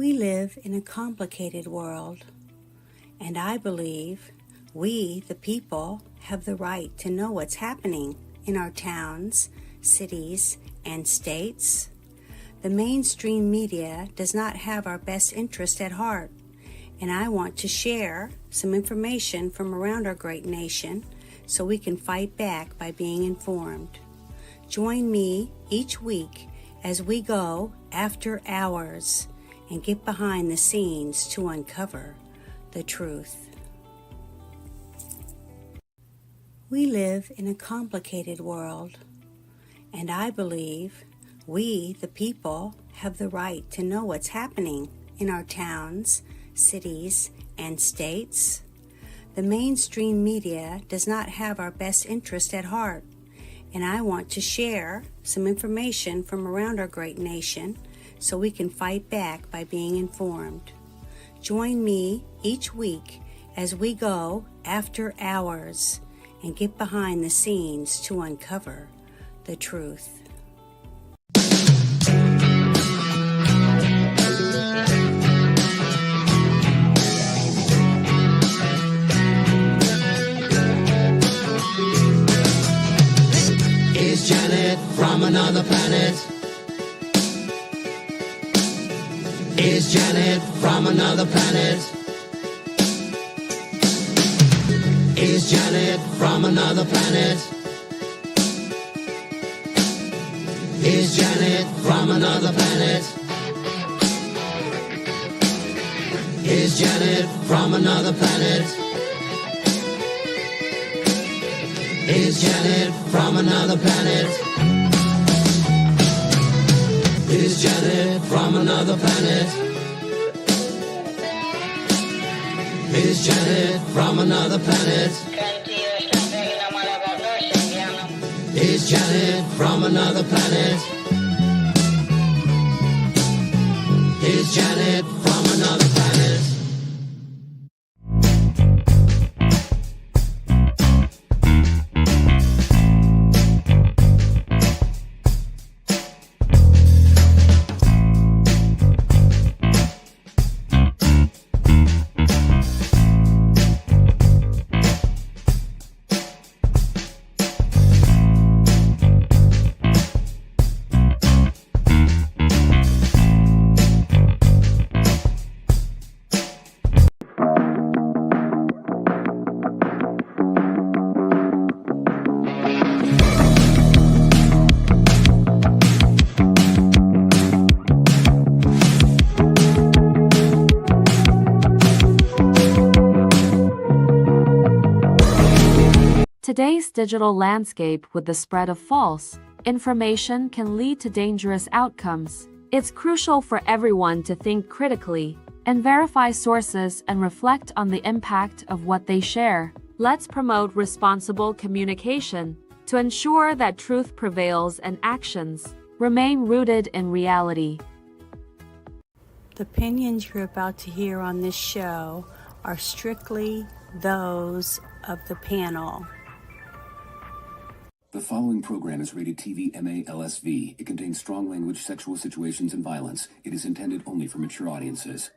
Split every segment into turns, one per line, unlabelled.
We live in a complicated world, and I believe we, the people, have the right to know what's happening in our towns, cities, and states. The mainstream media does not have our best interest at heart, and I want to share some information from around our great nation so we can fight back by being informed. Join me each week as we go after hours and get behind the scenes to uncover the truth. We live in a complicated world, and I believe we, the people, have the right to know what's happening in our towns, cities, and states. The mainstream media does not have our best interest at heart, and I want to share some information from around our great nation so we can fight back by being informed. Join me each week as we go after hours and get behind the scenes to uncover the truth.
Is Janet from another planet? Is Janet from another planet? Is Janet from another planet? Is Janet from another planet? Is Janet from another planet? Is Janet from another planet? Is Janet from another planet? Is Janet from another planet? Is Janet from another planet? Is Janet from another planet?
Today's digital landscape with the spread of false information can lead to dangerous outcomes. It's crucial for everyone to think critically and verify sources and reflect on the impact of what they share. Let's promote responsible communication to ensure that truth prevails and actions remain rooted in reality.
The opinions you're about to hear on this show are strictly those of the panel.
The following program is rated TV MA LSV. It contains strong language, sexual situations, and violence. It is intended only for mature audiences.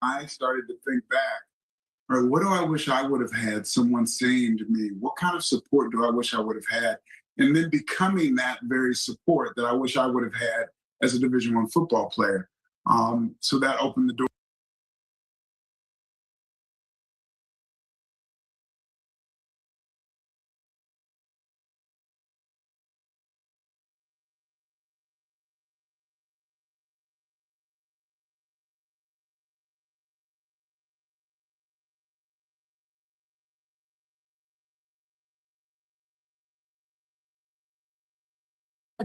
I started to think back, or what do I wish I would have had someone saying to me? What kind of support do I wish I would have had? And then becoming that very support that I wish I would have had as a Division I football player. So that opened the door.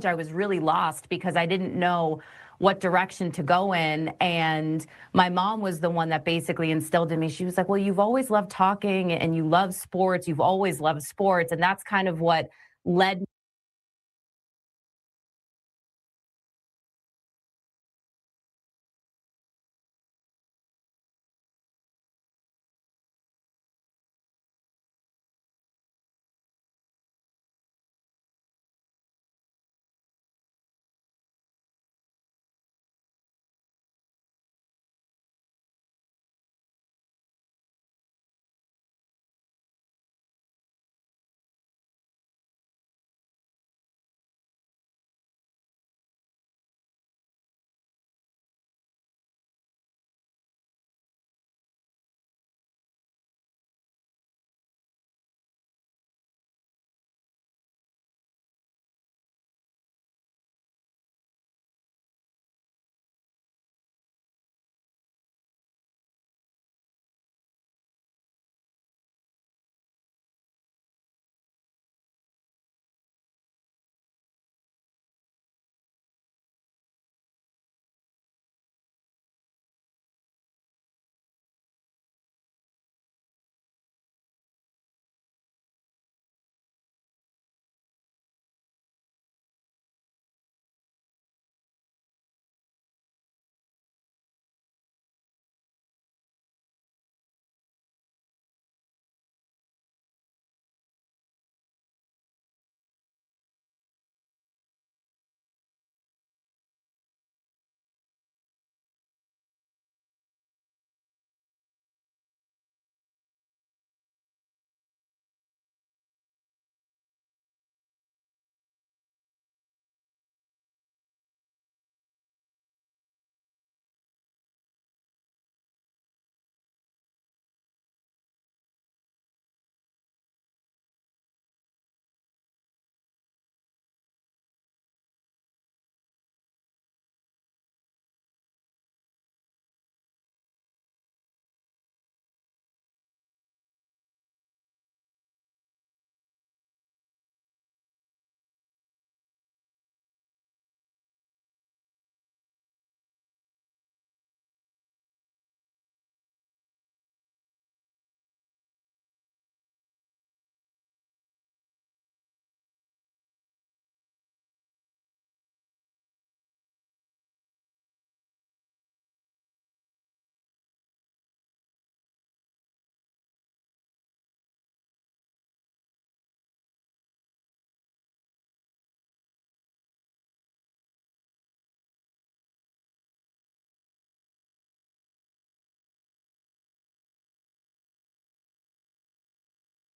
I was really lost because I didn't know what direction to go in. And my mom was the one that basically instilled in me. She was like, well, you've always loved talking and you love sports. You've always loved sports. And that's kind of what led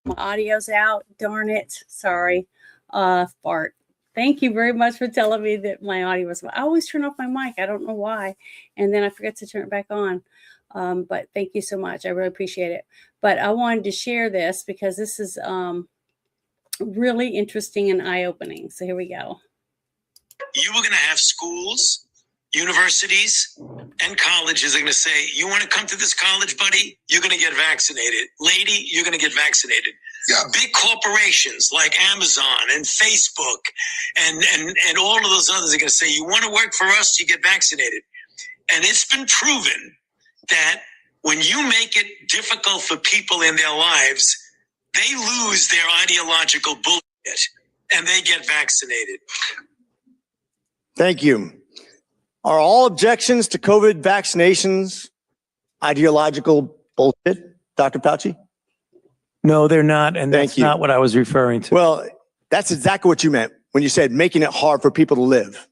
My audio's out. Darn it. Sorry. Fart. Thank you very much for telling me that my audio was. I always turn off my mic. I don't know why. And then I forget to turn it back on. But thank you so much. I really appreciate it. But I wanted to share this because this is really interesting and eye-opening. So here we go.
You were going to have schools, universities, and colleges are going to say, you want to come to this college, buddy? You're going to get vaccinated. Lady, you're going to get vaccinated. Yeah. Big corporations like Amazon and Facebook and all of those others are going to say, you want to work for us, you get vaccinated. And it's been proven that when you make it difficult for people in their lives, they lose their ideological bullshit and they get vaccinated.
Thank you. Are all objections to COVID vaccinations ideological bullshit, Dr. Fauci?
No, they're not. And
Thank
that's
you.
not what I was referring to.
Well, that's exactly what you meant when you said making it hard for people to live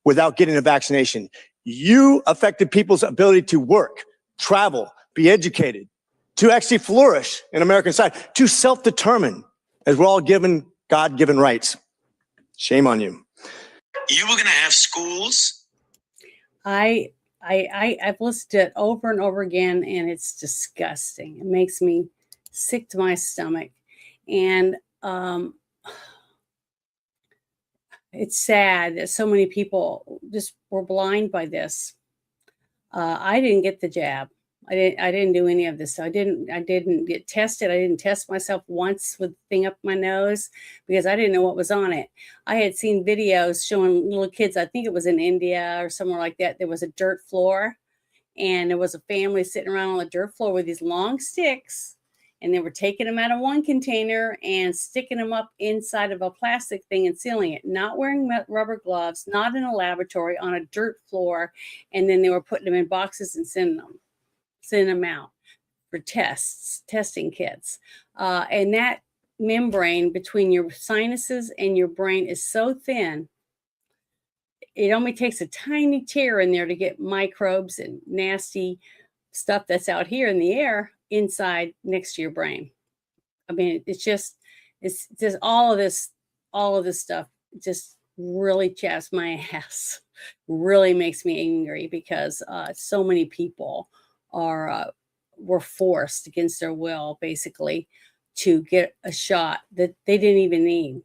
without getting a vaccination. You affected people's ability to work travel, be educated, to actually flourish in American society, to self-determine, as we're all given God-given rights. Shame on you.
You were going to have schools.
I've listened to it over and over again, and it's disgusting. It makes me sick to my stomach. And it's sad that so many people just were blind by this. I didn't get the jab. I didn't do any of this. So I didn't get tested. I didn't test myself once with the thing up my nose because I didn't know what was on it. I had seen videos showing little kids, I think it was in India or somewhere like that. There was a dirt floor and there was a family sitting around on the dirt floor with these long sticks, and they were taking them out of one container and sticking them up inside of a plastic thing and sealing it, not wearing rubber gloves, not in a laboratory, on a dirt floor. And then they were putting them in boxes and sending them out for testing kits. And that membrane between your sinuses and your brain is so thin, it only takes a tiny tear in there to get microbes and nasty stuff that's out here in the air inside next to your brain. I mean, it's just all of this stuff just really chaps my ass, really makes me angry because so many people were forced against their will, basically, to get a shot that they didn't even need.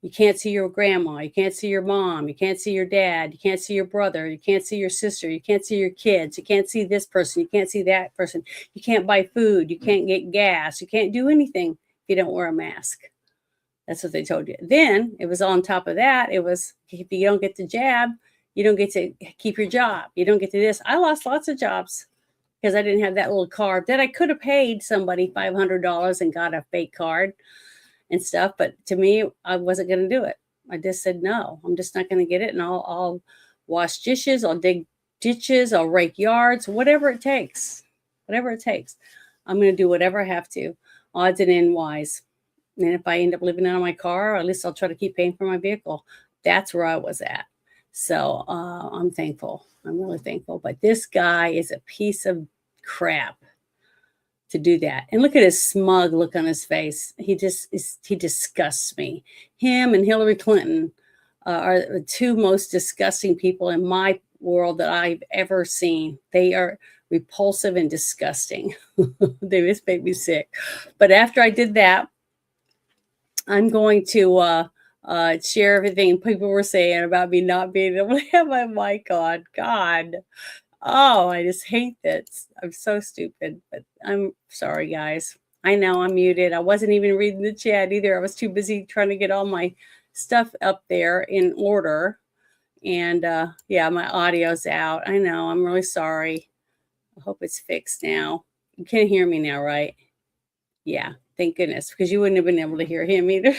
You can't see your grandma, you can't see your mom, you can't see your dad, you can't see your brother, you can't see your sister, you can't see your kids, you can't see this person, you can't see that person, you can't buy food, you can't get gas, you can't do anything if you don't wear a mask. That's what they told you. Then it was on top of that, it was, if you don't get the jab, you don't get to keep your job. You don't get to this. I lost lots of jobs because I didn't have that little card that I could have paid somebody $500 and got a fake card and stuff. But to me, I wasn't going to do it. I just said, no, I'm just not going to get it. And I'll wash dishes. I'll dig ditches. I'll rake yards, whatever it takes, I'm going to do whatever I have to, odds and ends wise. And if I end up living out of my car, at least I'll try to keep paying for my vehicle. That's where I was at. So I'm thankful. I'm really thankful. But this guy is a piece of crap to do that. And look at his smug look on his face. He disgusts me. Him and Hillary Clinton are the two most disgusting people in my world that I've ever seen. They are repulsive and disgusting. They just make me sick. But after I did that, I'm going to share everything people were saying about me not being able to have my mic on. God. Oh, I just hate this. I'm so stupid, but I'm sorry, guys. I know I'm muted. I wasn't even reading the chat either. I was too busy trying to get all my stuff up there in order. And yeah, my audio's out. I know. I'm really sorry. I hope it's fixed now. You can hear me now, right? Yeah, thank goodness, because you wouldn't have been able to hear him either.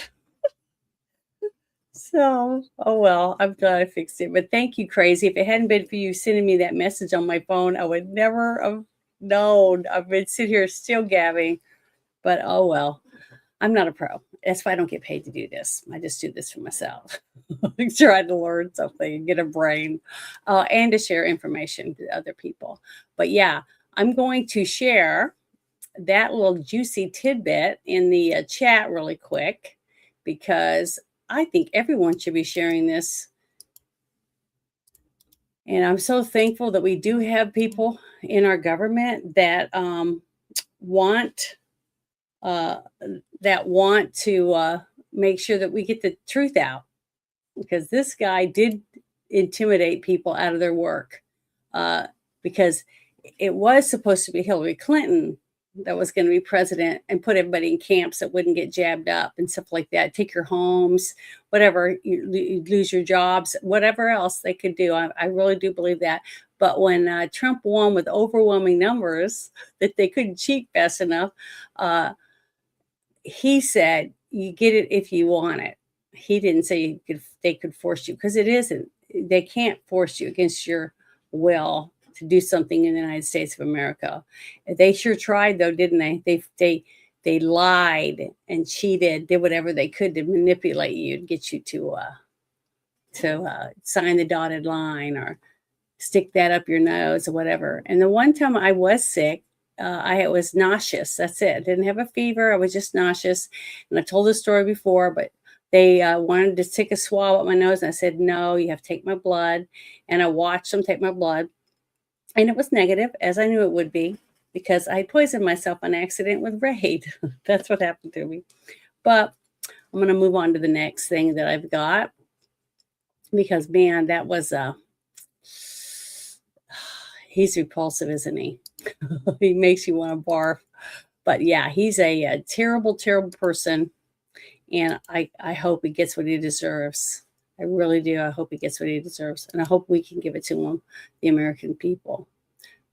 So, oh well, I'm glad I fixed it. But thank you, Crazy. If it hadn't been for you sending me that message on my phone, I would never have known. I've been sitting here still gabbing. But oh well, I'm not a pro. That's why I don't get paid to do this. I just do this for myself. Trying to learn something and get a brain and to share information to other people. But yeah, I'm going to share that little juicy tidbit in the chat really quick because I think everyone should be sharing this. And I'm so thankful that we do have people in our government that want to make sure that we get the truth out, because this guy did intimidate people out of their work because it was supposed to be Hillary Clinton that was going to be president and put everybody in camps that wouldn't get jabbed up and stuff like that. Take your homes, whatever, you lose your jobs, whatever else they could do. I really do believe that. But when Trump won with overwhelming numbers that they couldn't cheat fast enough, he said, you get it if you want it. He didn't say they could force you, because it isn't. They can't force you against your will to do something in the United States of America. They sure tried, though, didn't they? They lied and cheated, did whatever they could to manipulate you and get you to sign the dotted line or stick that up your nose or whatever. And the one time I was sick, I was nauseous. That's it. I didn't have a fever. I was just nauseous. And I told this story before, but they wanted to take a swab up my nose. And I said, no, you have to take my blood. And I watched them take my blood. And it was negative, as I knew it would be, because I poisoned myself on accident with Raid. That's what happened to me. But I'm going to move on to the next thing that I've got. Because, man, that was he's repulsive, isn't he? He makes you want to barf. But yeah, he's a terrible, terrible person. And I hope he gets what he deserves. I really do. I hope he gets what he deserves. And I hope we can give it to him, the American people.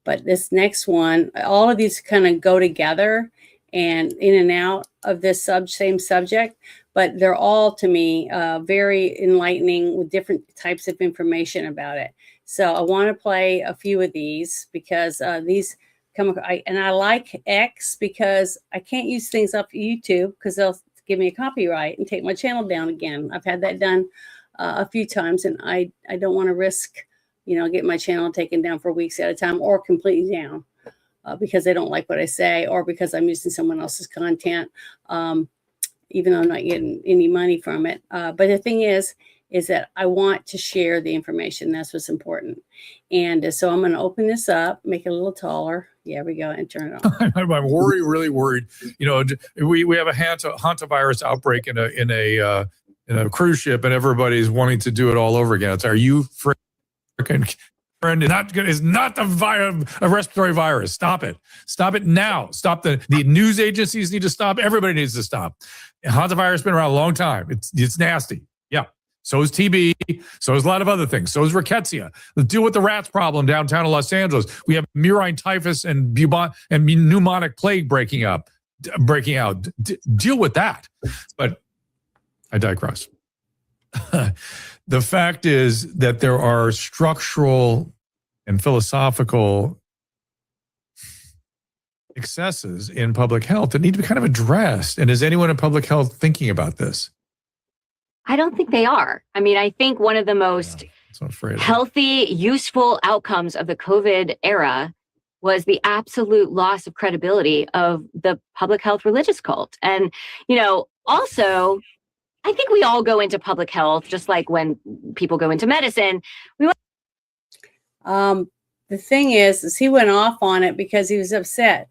But this next one, all of these kind of go together and in and out of this same subject. But they're all, to me, very enlightening with different types of information about it. So I want to play a few of these because these come, and I like X because I can't use things up YouTube because they'll give me a copyright and take my channel down again. I've had that done a few times, and I don't want to risk, getting my channel taken down for weeks at a time or completely down because they don't like what I say or because I'm using someone else's content. Even though I'm not getting any money from it. But the thing is that I want to share the information. That's what's important. And so I'm going to open this up, make it a little taller. Yeah, we go, and turn it on.
I'm really worried. We have a hantavirus outbreak in a cruise ship, and everybody's wanting to do it all over again. Are you freaking? Is not a respiratory virus. Stop it. Stop it now. Stop the news agencies need to stop. Everybody needs to stop. Hantavirus has been around a long time. It's nasty. Yeah. So is TB. So is a lot of other things. So is rickettsia. Let's deal with the rats problem downtown in Los Angeles. We have murine typhus and pneumonic plague breaking out. Deal with that. But I digress. The fact is that there are structural and philosophical excesses in public health that need to be kind of addressed. And is anyone in public health thinking about this?
I don't think they are. I mean, I think one of the most healthy, useful outcomes of the COVID era was the absolute loss of credibility of the public health religious cult. And, also, I think we all go into public health, just like when people go into medicine.
The thing is he went off on it because he was upset.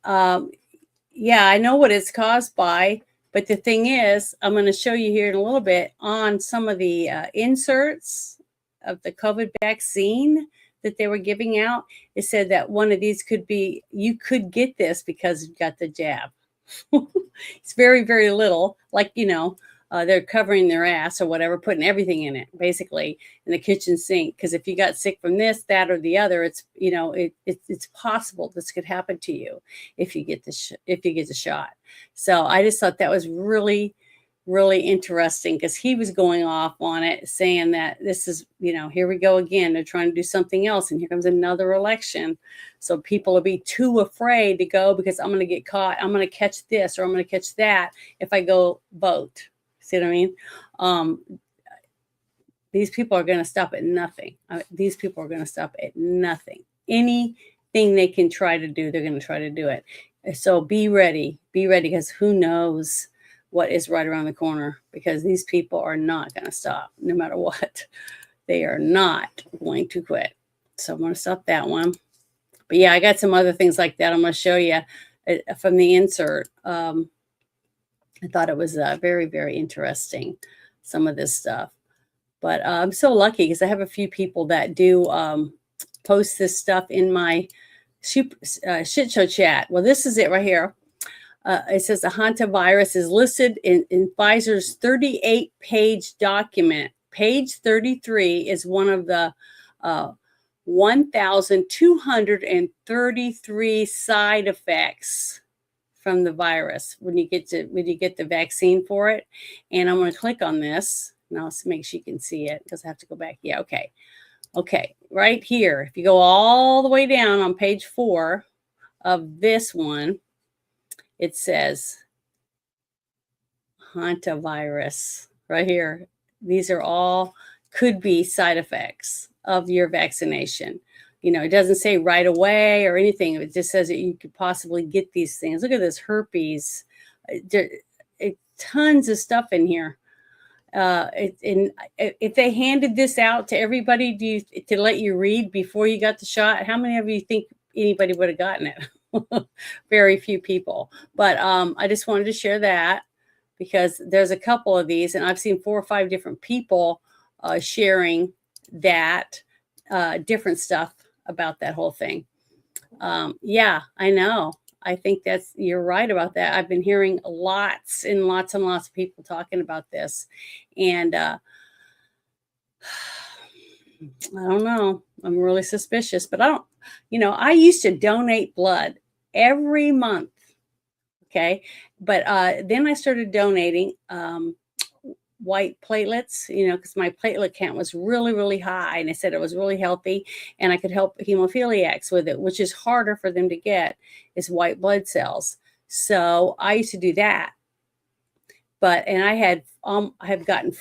Yeah, I know what it's caused by, but the thing is, I'm going to show you here in a little bit on some of the inserts of the COVID vaccine that they were giving out. It said that one of these you could get this because you got the jab. It's very, very little, like, they're covering their ass or whatever, putting everything in it, basically, in the kitchen sink. Because if you got sick from this, that, or the other, it's it's possible this could happen to you if you get the shot. So I just thought that was really, really interesting because he was going off on it, saying that this is, here we go again. They're trying to do something else, and here comes another election. So people will be too afraid to go because I'm going to get caught. I'm going to catch this or I'm going to catch that if I go vote. See what I mean? These people are going to stop at nothing. These people are going to stop at nothing. Anything they can try to do, they're going to try to do it. So be ready, because who knows what is right around the corner, because these people are not going to stop no matter what. They are not going to quit. So I'm going to stop that one. But yeah, I got some other things like that I'm going to show you from the insert. I thought it was very, very interesting, some of this stuff. But I'm so lucky because I have a few people that do post this stuff in my shit show chat. Well, this is it right here. It says the hantavirus is listed in Pfizer's 38-page document. Page 33 is one of the 1,233 side effects from the virus when you get the vaccine for it. And I'm going to click on this now to make sure you can see it because I have to go back. Yeah, okay. Right here, if you go all the way down on page 4 of this one, it says hantavirus right here. These are all could be side effects
of your vaccination. You know, it doesn't say right away or anything. It just says that you could possibly get these things. Look at this herpes. Tons of stuff in here. If they handed this out to everybody to let you read before you got the shot, how many of you think anybody would have gotten it? Very few people. But I just wanted to share that because there's a couple of these, and I've seen 4 or 5 different people sharing that different stuff about that whole thing. Yeah, I know. I think you're right about that. I've been hearing lots and lots and lots of people talking about this. And I don't know. I'm really suspicious, but I used to donate blood every month. Okay. But then I started donating white platelets, because my platelet count was really, really high. And I said it was really healthy and I could help hemophiliacs with it, which is harder for them to get, is white blood cells. So I used to do that. And I have gotten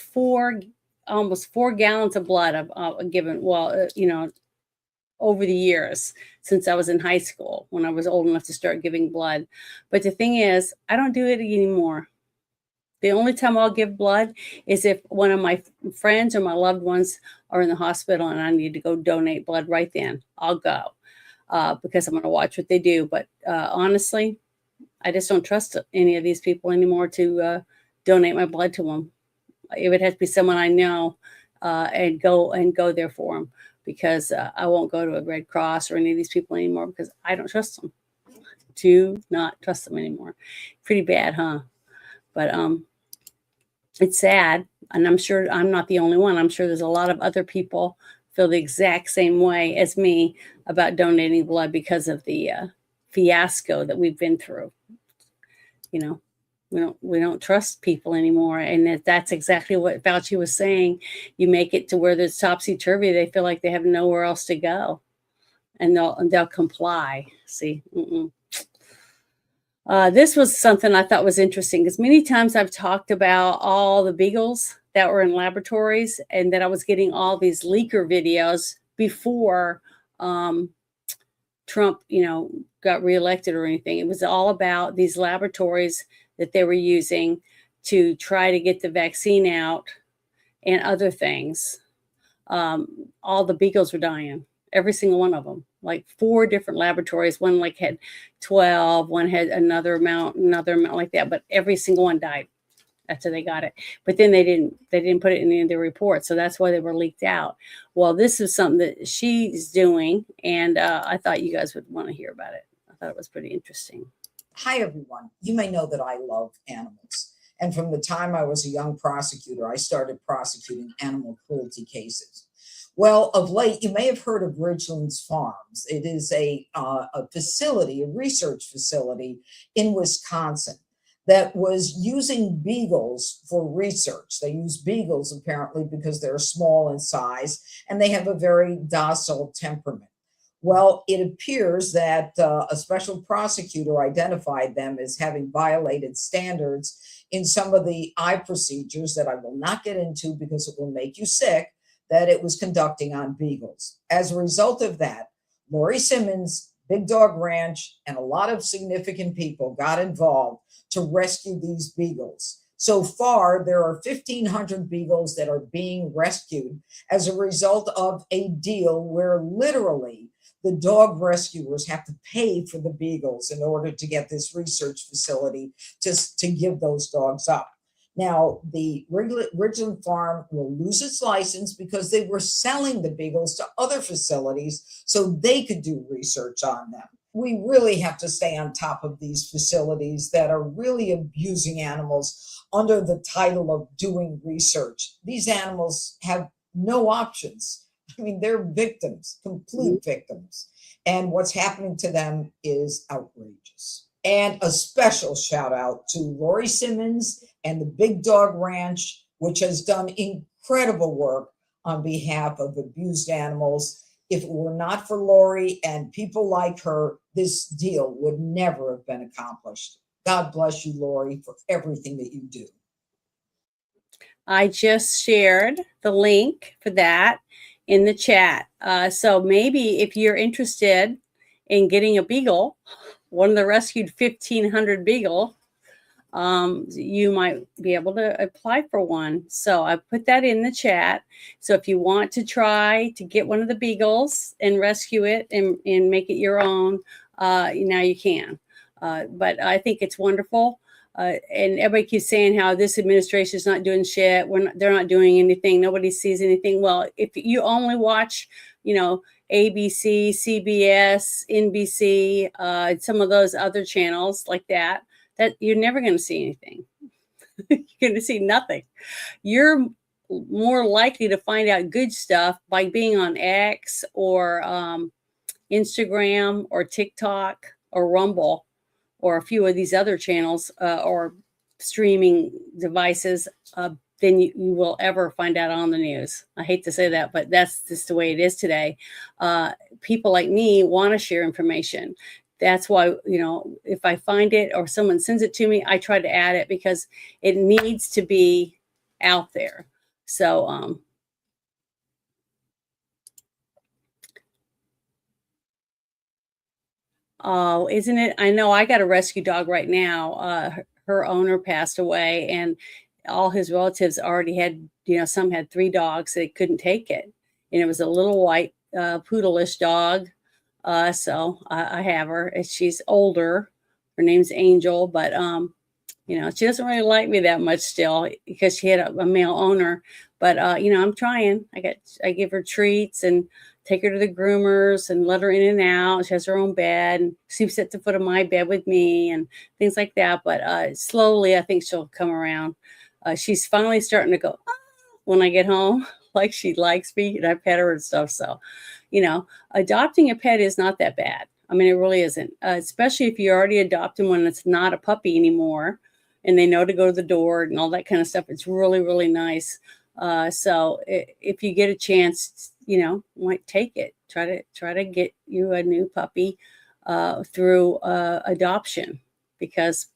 almost 4 gallons of blood I've given, over the years since I was in high school when I was old enough to start giving blood. But the thing is, I don't do it anymore. The only time I'll give blood is if one of my friends or my loved ones are in the hospital and I need to go donate blood right then. I'll go because I'm going to watch what they do. But honestly, I just don't trust any of these people anymore to donate my blood to them. It would have to be someone I know and go there for them, because I won't go to a Red Cross or any of these people anymore because I don't trust them. Do not trust them anymore. Pretty bad, huh? But it's sad, and I'm sure I'm not the only one. I'm sure there's a lot of other people feel the exact same way as me about donating blood because of the fiasco that we've been through. We don't trust people anymore, and that's exactly what Fauci was saying. You make it to where there's topsy-turvy, they feel like they have nowhere else to go, and they'll comply. See. This was something I thought was interesting because many times I've talked about all the beagles that were in laboratories and that I was getting all these leaker videos before Trump, got reelected or anything. It was all about these laboratories that they were using to try to get the vaccine out and other things. All the beagles were dying, every single one of them. Like 4 different laboratories. One had 12, one had another amount like that, but every single one died after they got it. But then they didn't put it in any of their reports. So that's why they were leaked out. Well, this is something that she's doing, and I thought you guys would want to hear about it. I thought it was pretty interesting.
Hi, everyone. You may know that I love animals. And from the time I was a young prosecutor, I started prosecuting animal cruelty cases. Well, of late, you may have heard of Ridgelands Farms. It is a facility, a research facility in Wisconsin that was using beagles for research. They use beagles apparently because they're small in size and they have a very docile temperament. Well, it appears that a special prosecutor identified them as having violated standards in some of the eye procedures that I will not get into because it will make you sick, that it was conducting on beagles. As a result of that, Lori Simmons, Big Dog Ranch, and a lot of significant people got involved to rescue these beagles. So far, there are 1,500 beagles that are being rescued as a result of a deal where literally the dog rescuers have to pay for the beagles in order to get this research facility to give those dogs up. Now, the Ridgeland Farm will lose its license because they were selling the beagles to other facilities so they could do research on them. We really have to stay on top of these facilities that are really abusing animals under the title of doing research. These animals have no options. I mean, they're victims, complete victims. And what's happening to them is outrageous. And a special shout out to Lori Simmons and the Big Dog Ranch, which has done incredible work on behalf of abused animals. If it were not for Lori and people like her, this deal would never have been accomplished. God bless you, Lori, for everything that you do.
I just shared the link for that. in the chat. So maybe if you're interested in getting a beagle, one of the rescued 1,500 beagle, you might be able to apply for one. So I put that in the chat. So if you want to try to get one of the beagles and rescue it and make it your own, now you can. But I think it's wonderful. And everybody keeps saying how this administration is not doing shit. They're not doing anything. Nobody sees anything. Well, if you only watch, ABC, CBS, NBC, some of those other channels like that you're never going to see anything. You're going to see nothing. You're more likely to find out good stuff by being on X or Instagram or TikTok or Rumble or a few of these other channels or streaming devices than you will ever find out on the news. I hate to say that, but that's just the way it is today. People like me want to share information. That's why, if I find it or someone sends it to me, I try to add it because it needs to be out there. So, oh, isn't it? I know I got a rescue dog right now. Her owner passed away and all his relatives already had, some had 3 dogs. They couldn't take it. And it was a little white poodle-ish dog. So I have her. She's older. Her name's Angel, but she doesn't really like me that much still because she had a male owner. But I'm trying. I give her treats and take her to the groomers and let her in and out. She has her own bed and sleeps at the foot of my bed with me and things like that. But slowly, I think she'll come around. She's finally starting to go when I get home, like she likes me and I pet her and stuff. So, adopting a pet is not that bad. I mean, it really isn't, especially if you already adopt them when it's not a puppy anymore and they know to go to the door and all that kind of stuff. It's really, really nice. So if you get a chance, might take it. Try to get you a new puppy through adoption because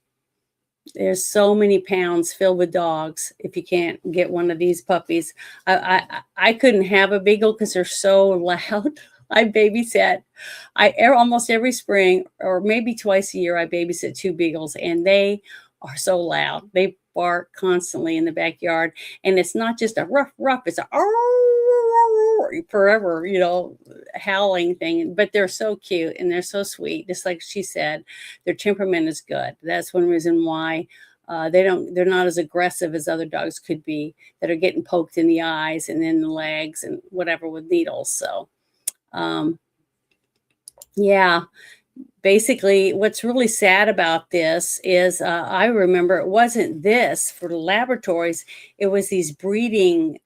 there's so many pounds filled with dogs if you can't get one of these puppies. I couldn't have a beagle because they're so loud. I babysit. Almost every spring or maybe twice a year, I babysit 2 beagles and they are so loud. They bark constantly in the backyard. And it's not just a ruff, it's a forever, howling thing. But they're so cute and they're so sweet. Just like she said, their temperament is good. That's one reason why they're not as aggressive as other dogs could be that are getting poked in the eyes and in the legs and whatever with needles. So, yeah. Basically, what's really sad about this is I remember it wasn't this for the laboratories. It was these breeding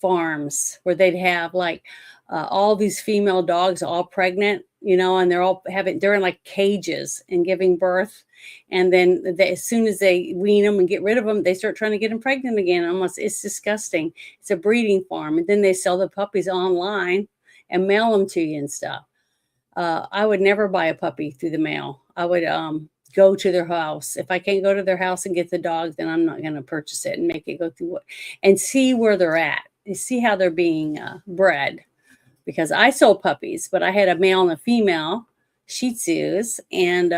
farms where they'd have like all these female dogs all pregnant, and they're in like cages and giving birth. And then as soon as they wean them and get rid of them, they start trying to get them pregnant again. It's disgusting. It's a breeding farm. And then they sell the puppies online and mail them to you and stuff. I would never buy a puppy through the mail. I would go to their house. If I can't go to their house and get the dog, then I'm not going to purchase it and make it go through and see where they're at. You see how they're being bred. Because I sold puppies, but I had a male and a female Shih Tzus, and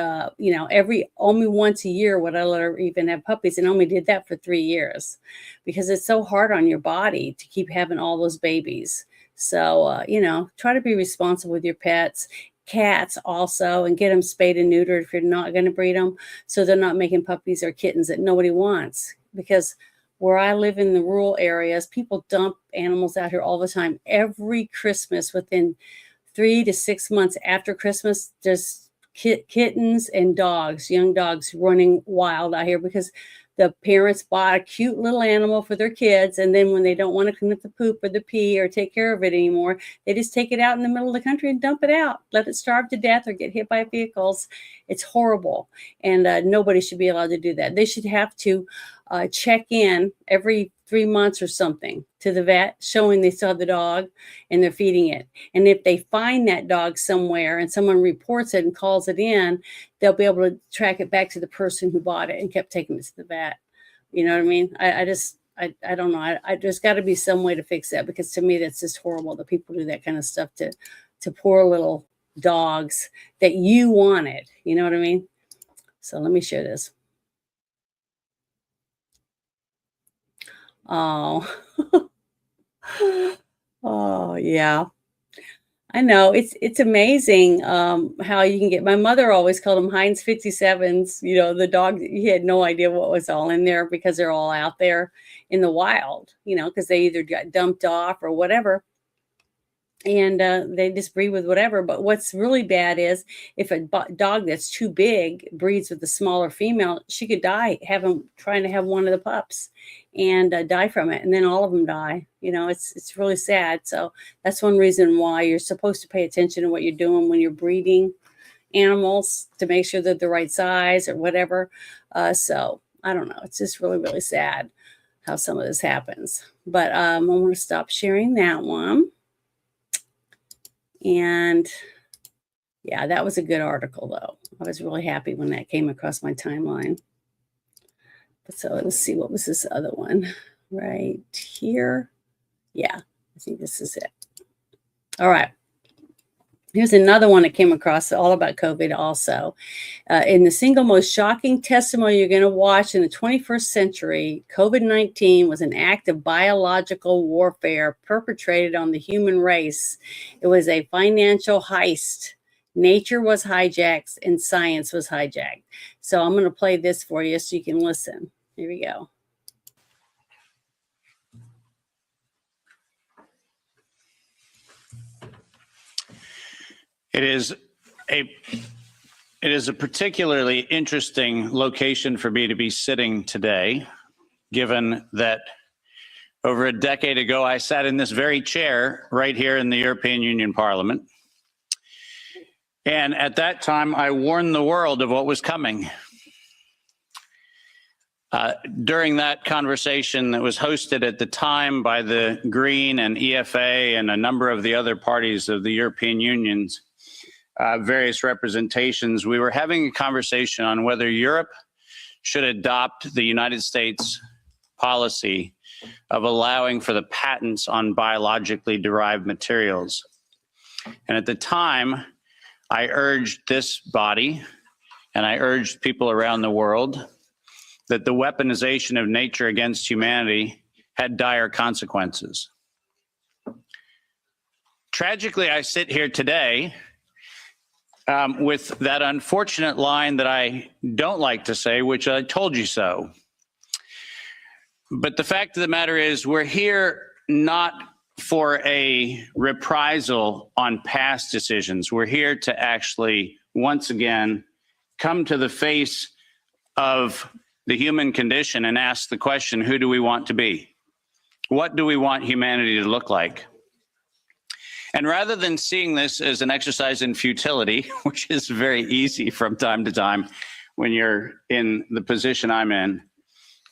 only once a year would I let her even have puppies, and only did that for 3 years because it's so hard on your body to keep having all those babies. So, try to be responsible with your pets, cats also, and get them spayed and neutered if you're not going to breed them so they're not making puppies or kittens that nobody wants. Because where I live in the rural areas, people dump animals out here all the time. Every Christmas, within 3 to 6 months after Christmas, there's kittens and dogs, young dogs running wild out here because the parents bought a cute little animal for their kids. And then when they don't want to clean up the poop or the pee or take care of it anymore, they just take it out in the middle of the country and dump it out, let it starve to death or get hit by vehicles. It's horrible. And nobody should be allowed to do that. They should have to check in every 3 months or something to the vet, showing they still have the dog and they're feeding it. And if they find that dog somewhere and someone reports it and calls it in, they'll be able to track it back to the person who bought it and kept taking it to the vet. You know what I mean? I just I don't know. There's got to be some way to fix that, because to me that's just horrible that people do that kind of stuff to poor little dogs that you wanted. You know what I mean? So let me share this. Oh, oh yeah. I know it's amazing how you can get. My mother always called them Heinz 57s. You know, the dog. You had no idea what was all in there because they're all out there in the wild. You know, because they either got dumped off or whatever, and they just breed with whatever. But what's really bad is if a dog that's too big breeds with a smaller female, she could die trying to have one of the pups and die from it, and then all of them die. You know, it's really sad. So that's one reason why you're supposed to pay attention to what you're doing when you're breeding animals, to make sure they're the right size or whatever. So I don't know. It's just really, really sad how some of this happens. But I'm going to stop sharing that one. And yeah, that was a good article, though. I was really happy when that came across my timeline. But so let's see, what was this other one right here? Yeah, I think this is it. All right. Here's another one that came across, all about COVID also. In the single most shocking testimony you're going to watch in the 21st century, COVID-19 was an act of biological warfare perpetrated on the human race. It was a financial heist. Nature was hijacked and science was hijacked. So I'm going to play this for you so you can listen. Here we go.
It is a particularly interesting location for me to be sitting today, given that over a decade ago, I sat in this very chair right here in the European Union Parliament. And at that time, I warned the world of what was coming. During that conversation that was hosted at the time by the Green and EFA and a number of the other parties of the European Union's various representations, we were having a conversation on whether Europe should adopt the United States policy of allowing for the patents on biologically derived materials. And at the time, I urged this body and I urged people around the world that the weaponization of nature against humanity had dire consequences. Tragically, I sit here today with that unfortunate line that I don't like to say, which I told you so. But the fact of the matter is, we're here not for a reprisal on past decisions. We're here to actually, once again, come to the face of the human condition and ask the question, who do we want to be? What do we want humanity to look like? And rather than seeing this as an exercise in futility, which is very easy from time to time when you're in the position I'm in,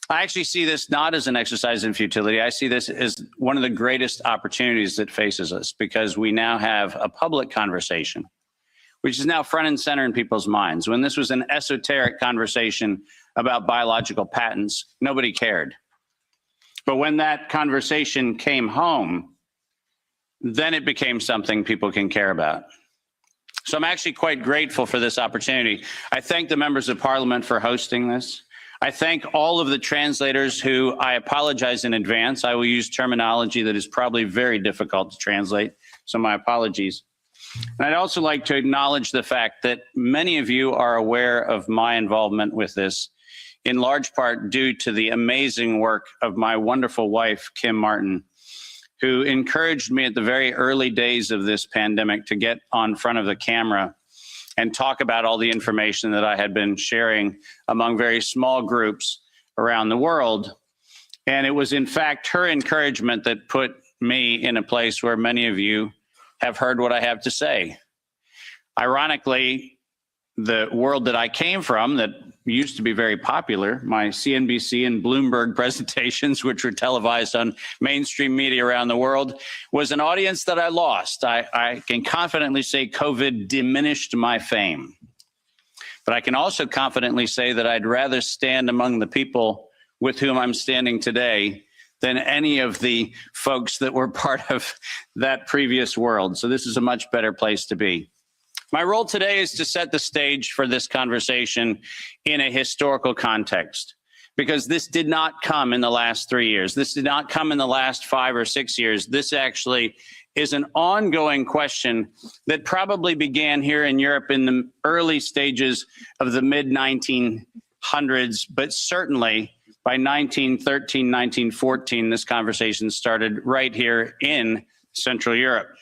I actually see this not as an exercise in futility. I see this as one of the greatest opportunities that faces us, because we now have a public conversation, which is now front and center in people's minds. When this was an esoteric conversation about biological patents, nobody cared. But when that conversation came home, then it became something people can care about. So I'm actually quite grateful for this opportunity. I thank the members of Parliament for hosting this. I thank all of the translators who, I apologize in advance. I will use terminology that is probably very difficult to translate, so my apologies. And I'd also like to acknowledge the fact that many of you are aware of my involvement with this, in large part due to the amazing work of my wonderful wife, Kim Martin, who encouraged me at the very early days of this pandemic to get on front of the camera and talk about all the information that I had been sharing among very small groups around the world. And it was in fact her encouragement that put me in a place where many of you have heard what I have to say. Ironically, the world that I came from, that used to be very popular, my CNBC and Bloomberg presentations, which were televised on mainstream media around the world, was an audience that I lost. I can confidently say COVID diminished my fame. But I can also confidently say that I'd rather stand among the people with whom I'm standing today than any of the folks that were part of that previous world. So this is a much better place to be. My role today is to set the stage for this conversation in a historical context, because this did not come in the last 3 years. This did not come in the last 5 or 6 years. This actually is an ongoing question that probably began here in Europe in the early stages of the mid-1900s, but certainly by 1913, 1914, this conversation started right here in Central Europe.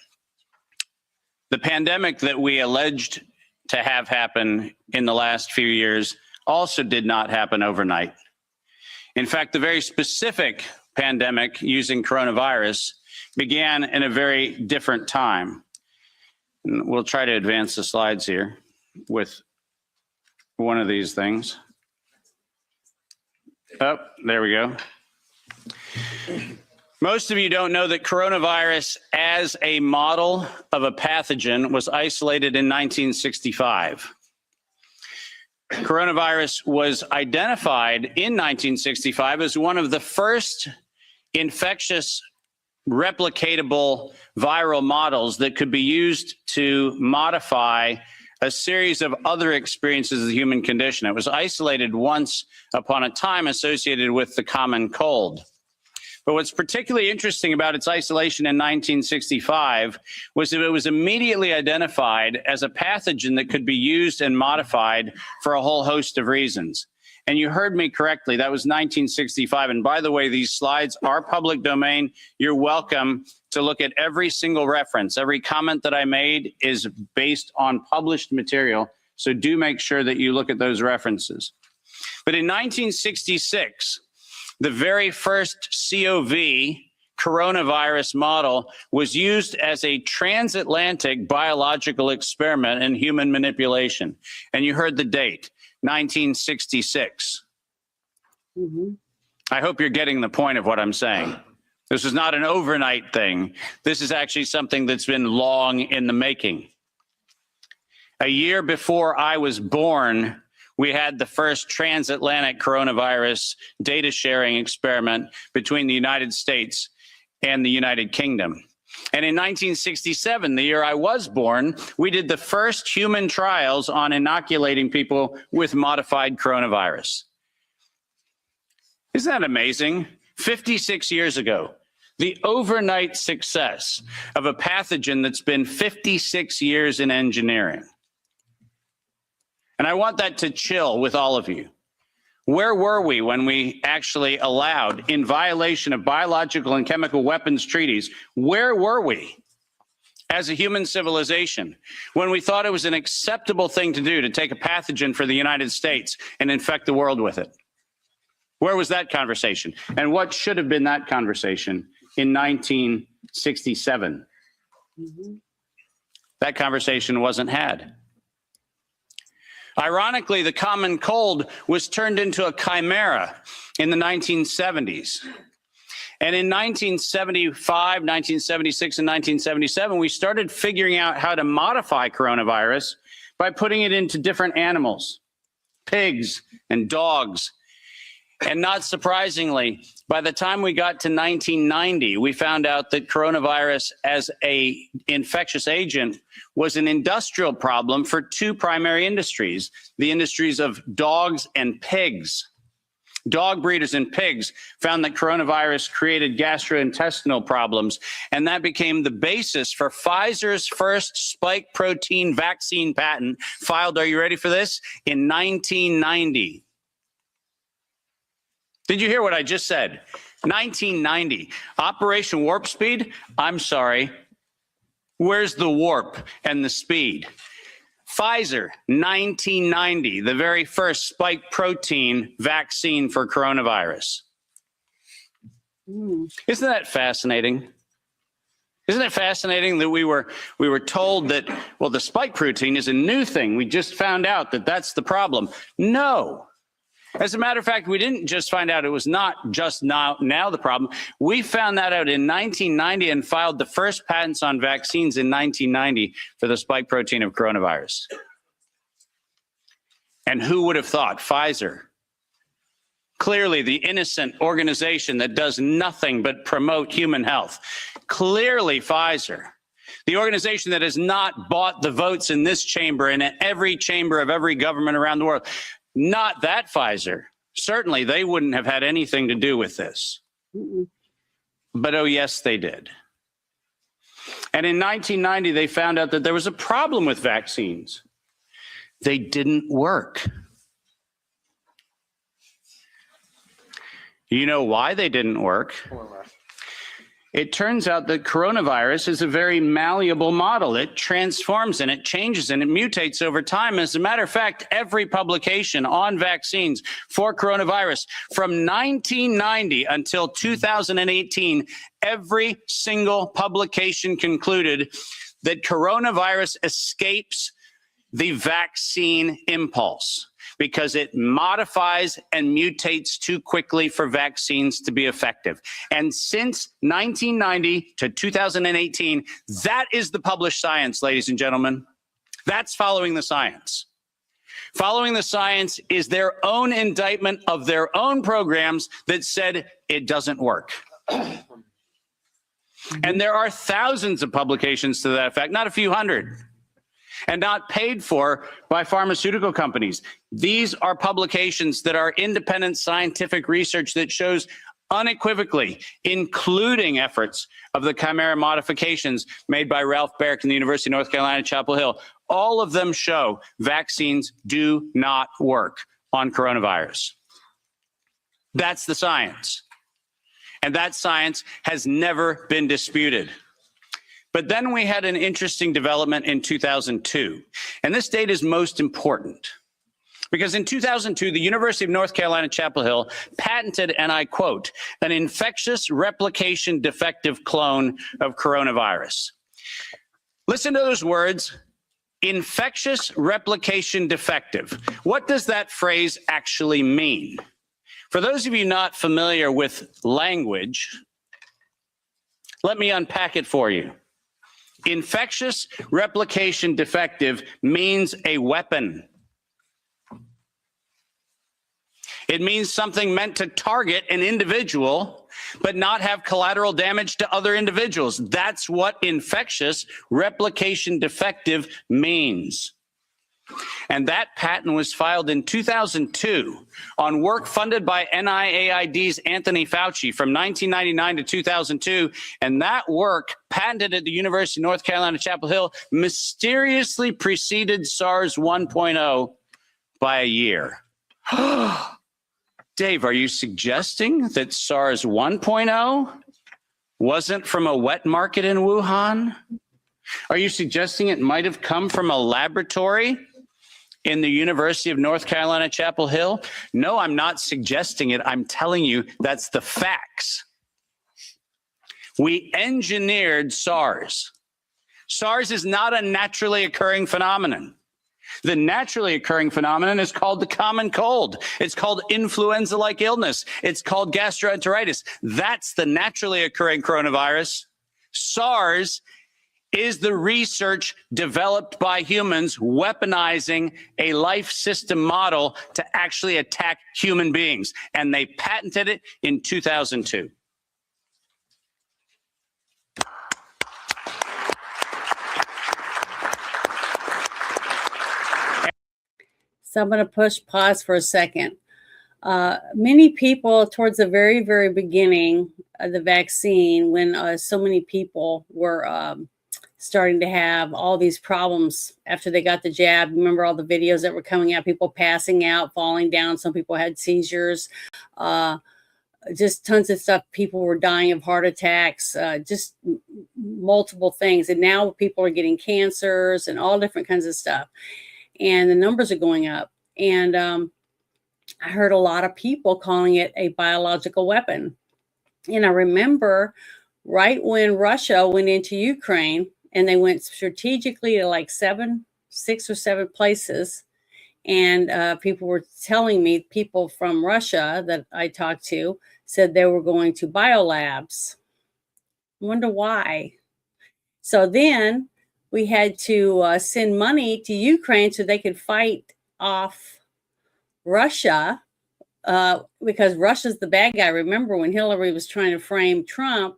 The pandemic that we alleged to have happen in the last few years also did not happen overnight. In fact, the very specific pandemic using coronavirus began in a very different time. And we'll try to advance the slides here with one of these things. Oh, there we go. Most of you don't know that coronavirus as a model of a pathogen was isolated in 1965. Coronavirus was identified in 1965 as one of the first infectious replicatable viral models that could be used to modify a series of other experiences of the human condition. It was isolated once upon a time associated with the common cold. But what's particularly interesting about its isolation in 1965 was that it was immediately identified as a pathogen that could be used and modified for a whole host of reasons. And you heard me correctly, that was 1965. And by the way, these slides are public domain. You're welcome to look at every single reference. Every comment that I made is based on published material. So do make sure that you look at those references. But in 1966, the very first COV coronavirus model was used as a transatlantic biological experiment in human manipulation. And you heard the date. 1966. I hope you're getting the point of what I'm saying. This is not an overnight thing. This is actually something that's been long in the making. A year before I was born, we had the first transatlantic coronavirus data sharing experiment between the United States and the United Kingdom. And in 1967, the year I was born, we did the first human trials on inoculating people with modified coronavirus. Isn't that amazing? 56 years ago, the overnight success of a pathogen that's been 56 years in engineering. And I want that to chill with all of you. Where were we when we actually allowed, in violation of biological and chemical weapons treaties, where were we as a human civilization when we thought it was an acceptable thing to do to take a pathogen for the United States and infect the world with it? Where was that conversation? And what should have been that conversation in 1967? That conversation wasn't had. Ironically, the common cold was turned into a chimera in the 1970s. And in 1975, 1976, and 1977, we started figuring out how to modify coronavirus by putting it into different animals, pigs and dogs. And not surprisingly, by the time we got to 1990, we found out that coronavirus as an infectious agent was an industrial problem for two primary industries, the industries of dogs and pigs. Dog breeders and pigs found that coronavirus created gastrointestinal problems, and that became the basis for Pfizer's first spike protein vaccine patent filed, are you ready for this, in 1990. Did you hear what I just said? 1990. Operation Warp Speed? I'm sorry. Where's the warp and the speed? Pfizer, 1990, the very first spike protein vaccine for coronavirus. Isn't that fascinating? Isn't it fascinating that we were told that, well, the spike protein is a new thing. We just found out that that's the problem. No. As a matter of fact, we didn't just find out it was not just now the problem. We found that out in 1990 and filed the first patents on vaccines in 1990 for the spike protein of coronavirus. And who would have thought? Pfizer. Clearly, the innocent organization that does nothing but promote human health. Clearly, Pfizer, the organization that has not bought the votes in this chamber and in every chamber of every government around the world. Not that Pfizer. Certainly, they wouldn't have had anything to do with this. But oh, yes, they did. And in 1990, they found out that there was a problem with vaccines. They didn't work. You know why they didn't work? It turns out that coronavirus is a very malleable model. It transforms and it changes and it mutates over time. As a matter of fact, every publication on vaccines for coronavirus from 1990 until 2018, every single publication concluded that coronavirus escapes the vaccine impulse, because it modifies and mutates too quickly for vaccines to be effective. And since 1990 to 2018, that is the published science, ladies and gentlemen. That's following the science. Following the science is their own indictment of their own programs that said it doesn't work. And there are thousands of publications to that effect, not a few hundred, and not paid for by pharmaceutical companies. These are publications that are independent scientific research that shows unequivocally, including efforts of the chimera modifications made by Ralph Baric in the University of North Carolina, Chapel Hill. All of them show vaccines do not work on coronavirus. That's the science. And that science has never been disputed. But then we had an interesting development in 2002. And this date is most important because in 2002, the University of North Carolina, Chapel Hill patented, and I quote, an infectious replication defective clone of coronavirus. Listen to those words, infectious replication defective. What does that phrase actually mean? For those of you not familiar with language, let me unpack it for you. Infectious replication defective means a weapon. It means something meant to target an individual, but not have collateral damage to other individuals. That's what infectious replication defective means. And that patent was filed in 2002 on work funded by NIAID's Anthony Fauci from 1999 to 2002. And that work, patented at the University of North Carolina, Chapel Hill, mysteriously preceded SARS 1.0 by a year. Dave, are you suggesting that SARS 1.0 wasn't from a wet market in Wuhan? Are you suggesting it might have come from a laboratory in the University of North Carolina, Chapel Hill? No, I'm not suggesting it. I'm telling you that's the facts. We engineered SARS. SARS is not a naturally occurring phenomenon. The naturally occurring phenomenon is called the common cold. It's called influenza-like illness. It's called gastroenteritis. That's the naturally occurring coronavirus. SARS is the research developed by humans weaponizing a life system model to actually attack human beings. And they patented it in 2002.
So I'm going to push pause for a second. Many people towards the very, very beginning of the vaccine, when so many people were starting to have all these problems after they got the jab. Remember all the videos that were coming out, people passing out, falling down. Some people had seizures, just tons of stuff. People were dying of heart attacks, just multiple things. And now people are getting cancers and all different kinds of stuff. And the numbers are going up. And I heard a lot of people calling it a biological weapon. And I remember right when Russia went into Ukraine, and they went strategically to like 6 or 7 places. And people were telling me, people from Russia that I talked to said they were going to biolabs. I wonder why. So then we had to send money to Ukraine so they could fight off Russia because Russia's the bad guy. Remember when Hillary was trying to frame Trump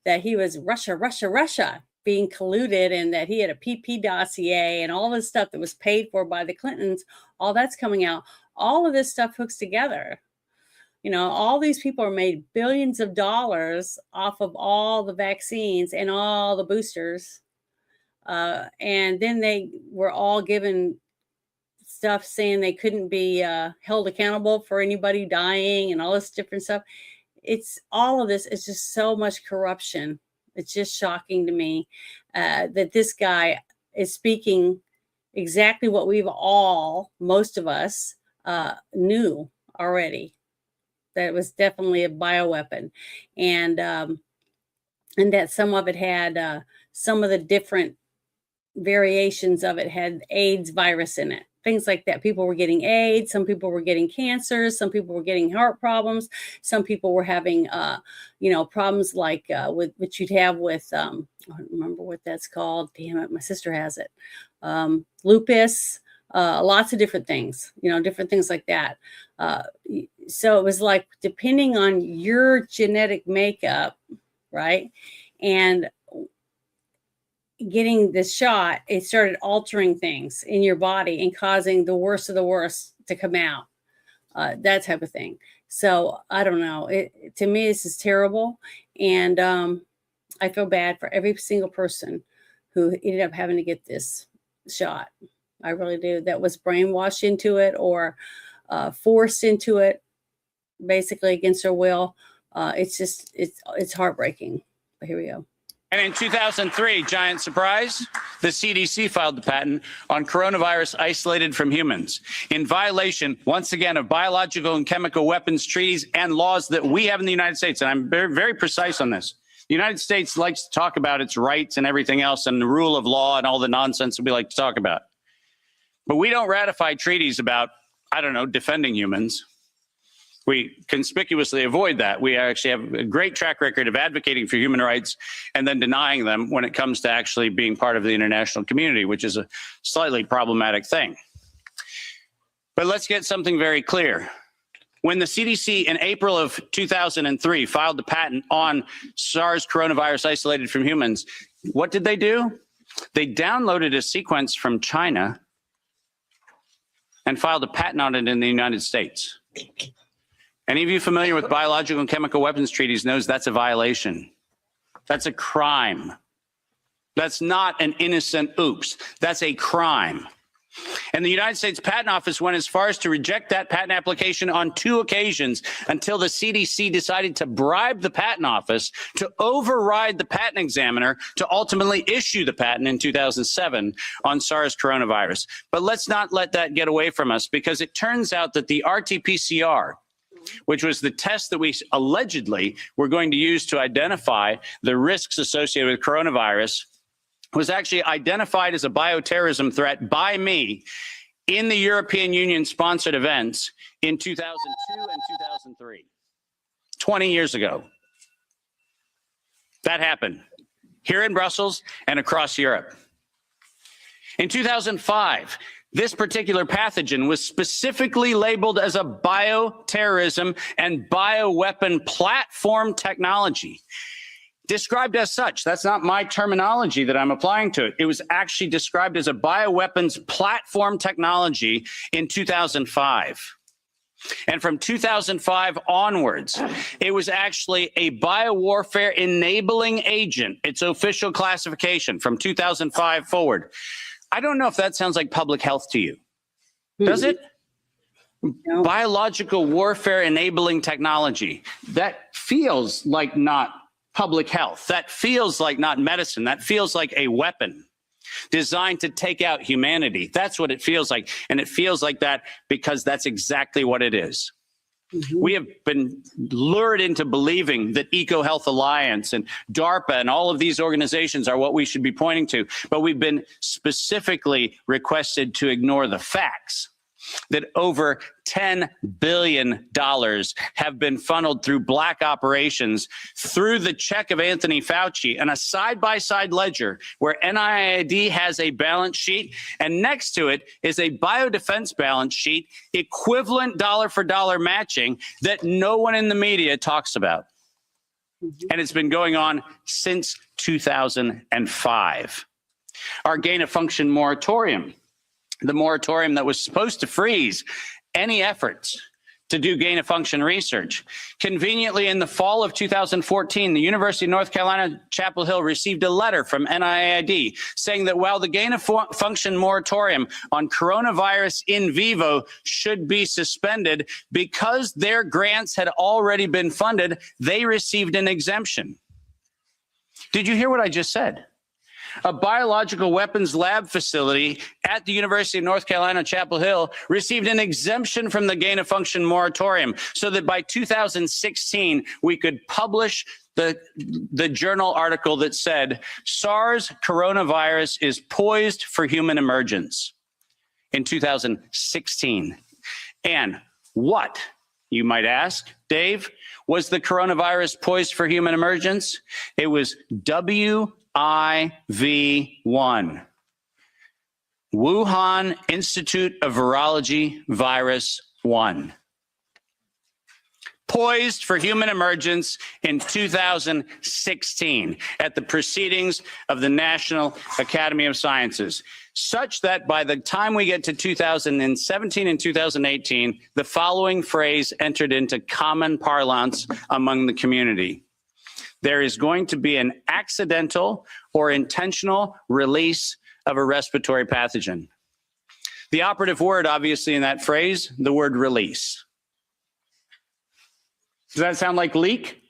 that he was Russia being colluded, and that he had a PP dossier and all this stuff that was paid for by the Clintons, all that's coming out. All of this stuff hooks together. All these people are made billions of dollars off of all the vaccines and all the boosters. And then they were all given stuff saying they couldn't be held accountable for anybody dying and all this different stuff. It's all of this is just so much corruption. It's just shocking to me that this guy is speaking exactly what most of us knew already. That it was definitely a bioweapon, and that some of it had some of the different variations of it had AIDS virus in it, things like that. People were getting AIDS, some people were getting cancers, some people were getting heart problems, some people were having problems like with which you'd have with I don't remember what that's called. Damn it, my sister has it. Lupus. Lots of different things, different things like that. So it was like, depending on your genetic makeup, right? And getting this shot, it started altering things in your body and causing the worst of the worst to come out, that type of thing. So I don't know. To me, this is terrible. And I feel bad for every single person who ended up having to get this shot. I really do. That was brainwashed into it or forced into it, basically against their will. It's heartbreaking. But here we go.
And in 2003, giant surprise, the CDC filed the patent on coronavirus isolated from humans in violation, once again, of biological and chemical weapons treaties and laws that we have in the United States. And I'm very, very precise on this. The United States likes to talk about its rights and everything else and the rule of law and all the nonsense that we like to talk about. But we don't ratify treaties about, defending humans. We conspicuously avoid that. We actually have a great track record of advocating for human rights and then denying them when it comes to actually being part of the international community, which is a slightly problematic thing. But let's get something very clear. When the CDC in April of 2003 filed the patent on SARS coronavirus isolated from humans, what did they do? They downloaded a sequence from China and filed a patent on it in the United States. Any of you familiar with biological and chemical weapons treaties knows that's a violation. That's a crime. That's not an innocent oops. That's a crime. And the United States Patent Office went as far as to reject that patent application on 2 occasions until the CDC decided to bribe the Patent Office to override the patent examiner to ultimately issue the patent in 2007 on SARS coronavirus. But let's not let that get away from us, because it turns out that the RT-PCR, which was the test that we allegedly were going to use to identify the risks associated with coronavirus, was actually identified as a bioterrorism threat by me in the European Union sponsored events in 2002 and 2003, 20 years ago. That happened here in Brussels and across Europe. In 2005, this particular pathogen was specifically labeled as a bioterrorism and bioweapon platform technology. Described as such. That's not my terminology that I'm applying to it. It was actually described as a bioweapons platform technology in 2005. And from 2005 onwards, it was actually a biowarfare enabling agent, its official classification from 2005 forward. I don't know if that sounds like public health to you. Does it? No. Biological warfare enabling technology. That feels like not public health. That feels like not medicine. That feels like a weapon designed to take out humanity. That's what it feels like. And it feels like that because that's exactly what it is. Mm-hmm. We have been lured into believing that EcoHealth Alliance and DARPA and all of these organizations are what we should be pointing to. But we've been specifically requested to ignore the facts. that over $10 billion have been funneled through black operations through the check of Anthony Fauci and a side-by-side ledger where NIAID has a balance sheet and next to it is a biodefense balance sheet equivalent dollar for dollar matching that no one in the media talks about. And it's been going on since 2005. Our gain of function moratorium, the moratorium that was supposed to freeze any efforts to do gain of function research. Conveniently, in the fall of 2014, the University of North Carolina, Chapel Hill received a letter from NIAID saying that while the gain of function moratorium on coronavirus in vivo should be suspended, because their grants had already been funded, they received an exemption. Did you hear what I just said? A biological weapons lab facility at the University of North Carolina, Chapel Hill, received an exemption from the gain of function moratorium so that by 2016, we could publish the journal article that said SARS coronavirus is poised for human emergence in 2016. And what, you might ask, Dave, was the coronavirus poised for human emergence? It was WIV1, Wuhan Institute of Virology Virus 1. Poised for human emergence in 2016 at the proceedings of the National Academy of Sciences, such that by the time we get to 2017 and 2018, the following phrase entered into common parlance among the community. There is going to be an accidental or intentional release of a respiratory pathogen. The operative word, obviously, in that phrase, the word release. Does that sound like leak?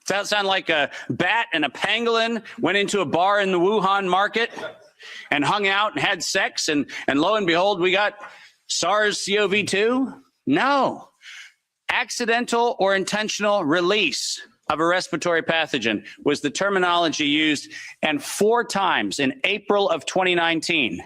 Does that sound like a bat and a pangolin went into a bar in the Wuhan market and hung out and had sex and lo and behold, we got SARS-CoV-2? No. Accidental or intentional release of a respiratory pathogen was the terminology used, and 4 times in April of 2019,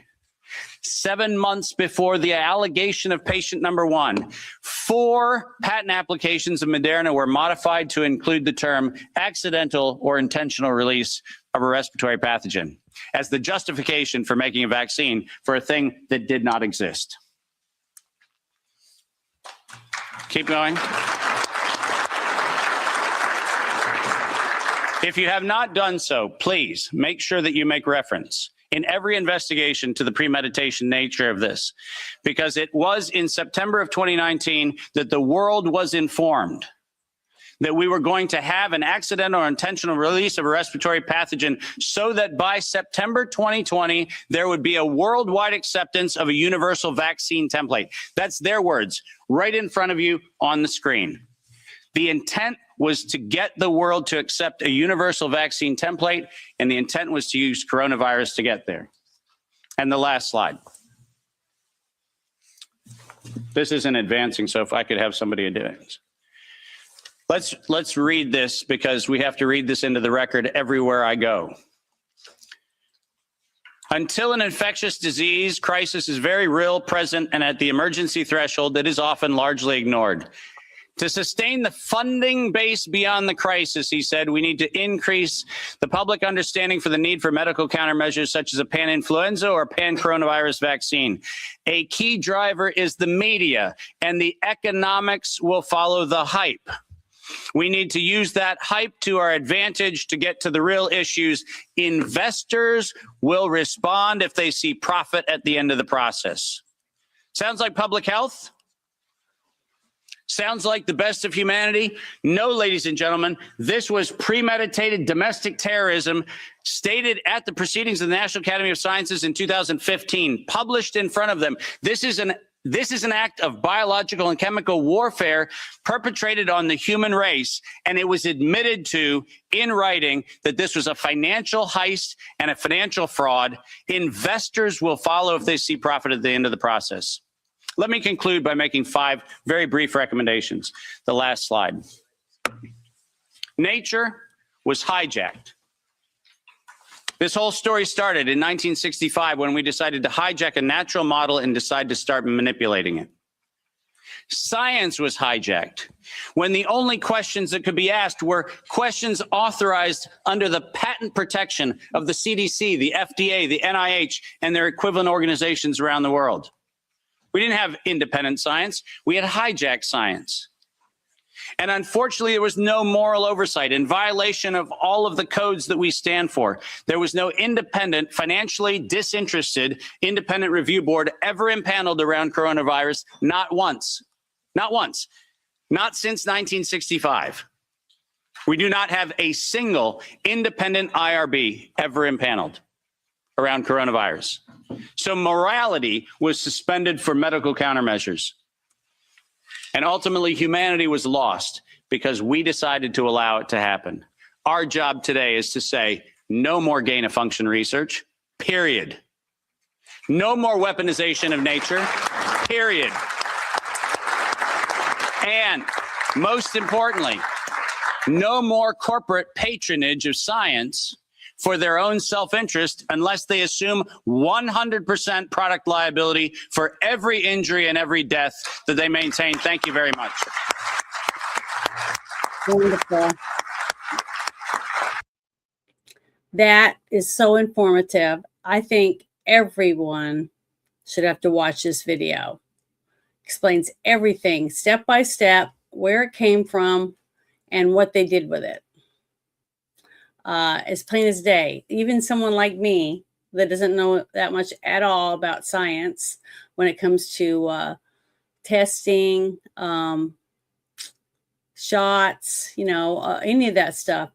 7 months before the allegation of patient number 1, 4 patent applications of Moderna were modified to include the term accidental or intentional release of a respiratory pathogen as the justification for making a vaccine for a thing that did not exist. Keep going. If you have not done so, please make sure that you make reference in every investigation to the premeditation nature of this, because it was in September of 2019 that the world was informed that we were going to have an accidental or intentional release of a respiratory pathogen so that by September 2020, there would be a worldwide acceptance of a universal vaccine template. That's their words right in front of you on the screen. The intent was to get the world to accept a universal vaccine template, and the intent was to use coronavirus to get there. And the last slide. This isn't advancing, so if I could have somebody do it. Let's read this because we have to read this into the record everywhere I go. Until an infectious disease crisis is very real, present, and at the emergency threshold that is often largely ignored. To sustain the funding base beyond the crisis, he said, we need to increase the public understanding for the need for medical countermeasures such as a pan-influenza or pan-coronavirus vaccine. A key driver is the media, and the economics will follow the hype. We need to use that hype to our advantage to get to the real issues. Investors will respond if they see profit at the end of the process. Sounds like public health? Sounds like the best of humanity? No, ladies and gentlemen, this was premeditated domestic terrorism stated at the proceedings of the National Academy of Sciences in 2015, published in front of them. This is an act of biological and chemical warfare perpetrated on the human race, and it was admitted to in writing that this was a financial heist and a financial fraud. Investors will follow if they see profit at the end of the process. Let me conclude by making 5 very brief recommendations. The last slide. Nature was hijacked. This whole story started in 1965 when we decided to hijack a natural model and decide to start manipulating it. Science was hijacked when the only questions that could be asked were questions authorized under the patent protection of the CDC, the FDA, the NIH, and their equivalent organizations around the world. We didn't have independent science. We had hijacked science. And unfortunately, there was no moral oversight in violation of all of the codes that we stand for. There was no independent, financially disinterested, independent review board ever impaneled around coronavirus, not once. Not once. Not since 1965. We do not have a single independent IRB ever impaneled around coronavirus. So morality was suspended for medical countermeasures. And ultimately, humanity was lost because we decided to allow it to happen. Our job today is to say, no more gain-of-function research, period. No more weaponization of nature, period. And most importantly, no more corporate patronage of science for their own self-interest unless they assume 100% product liability for every injury and every death that they maintain. Thank you very much.
Wonderful. That is so informative. I think everyone should have to watch this video. Explains everything step by step, where it came from, and what they did with it. As plain as day. Even someone like me that doesn't know that much at all about science when it comes to testing, shots, any of that stuff.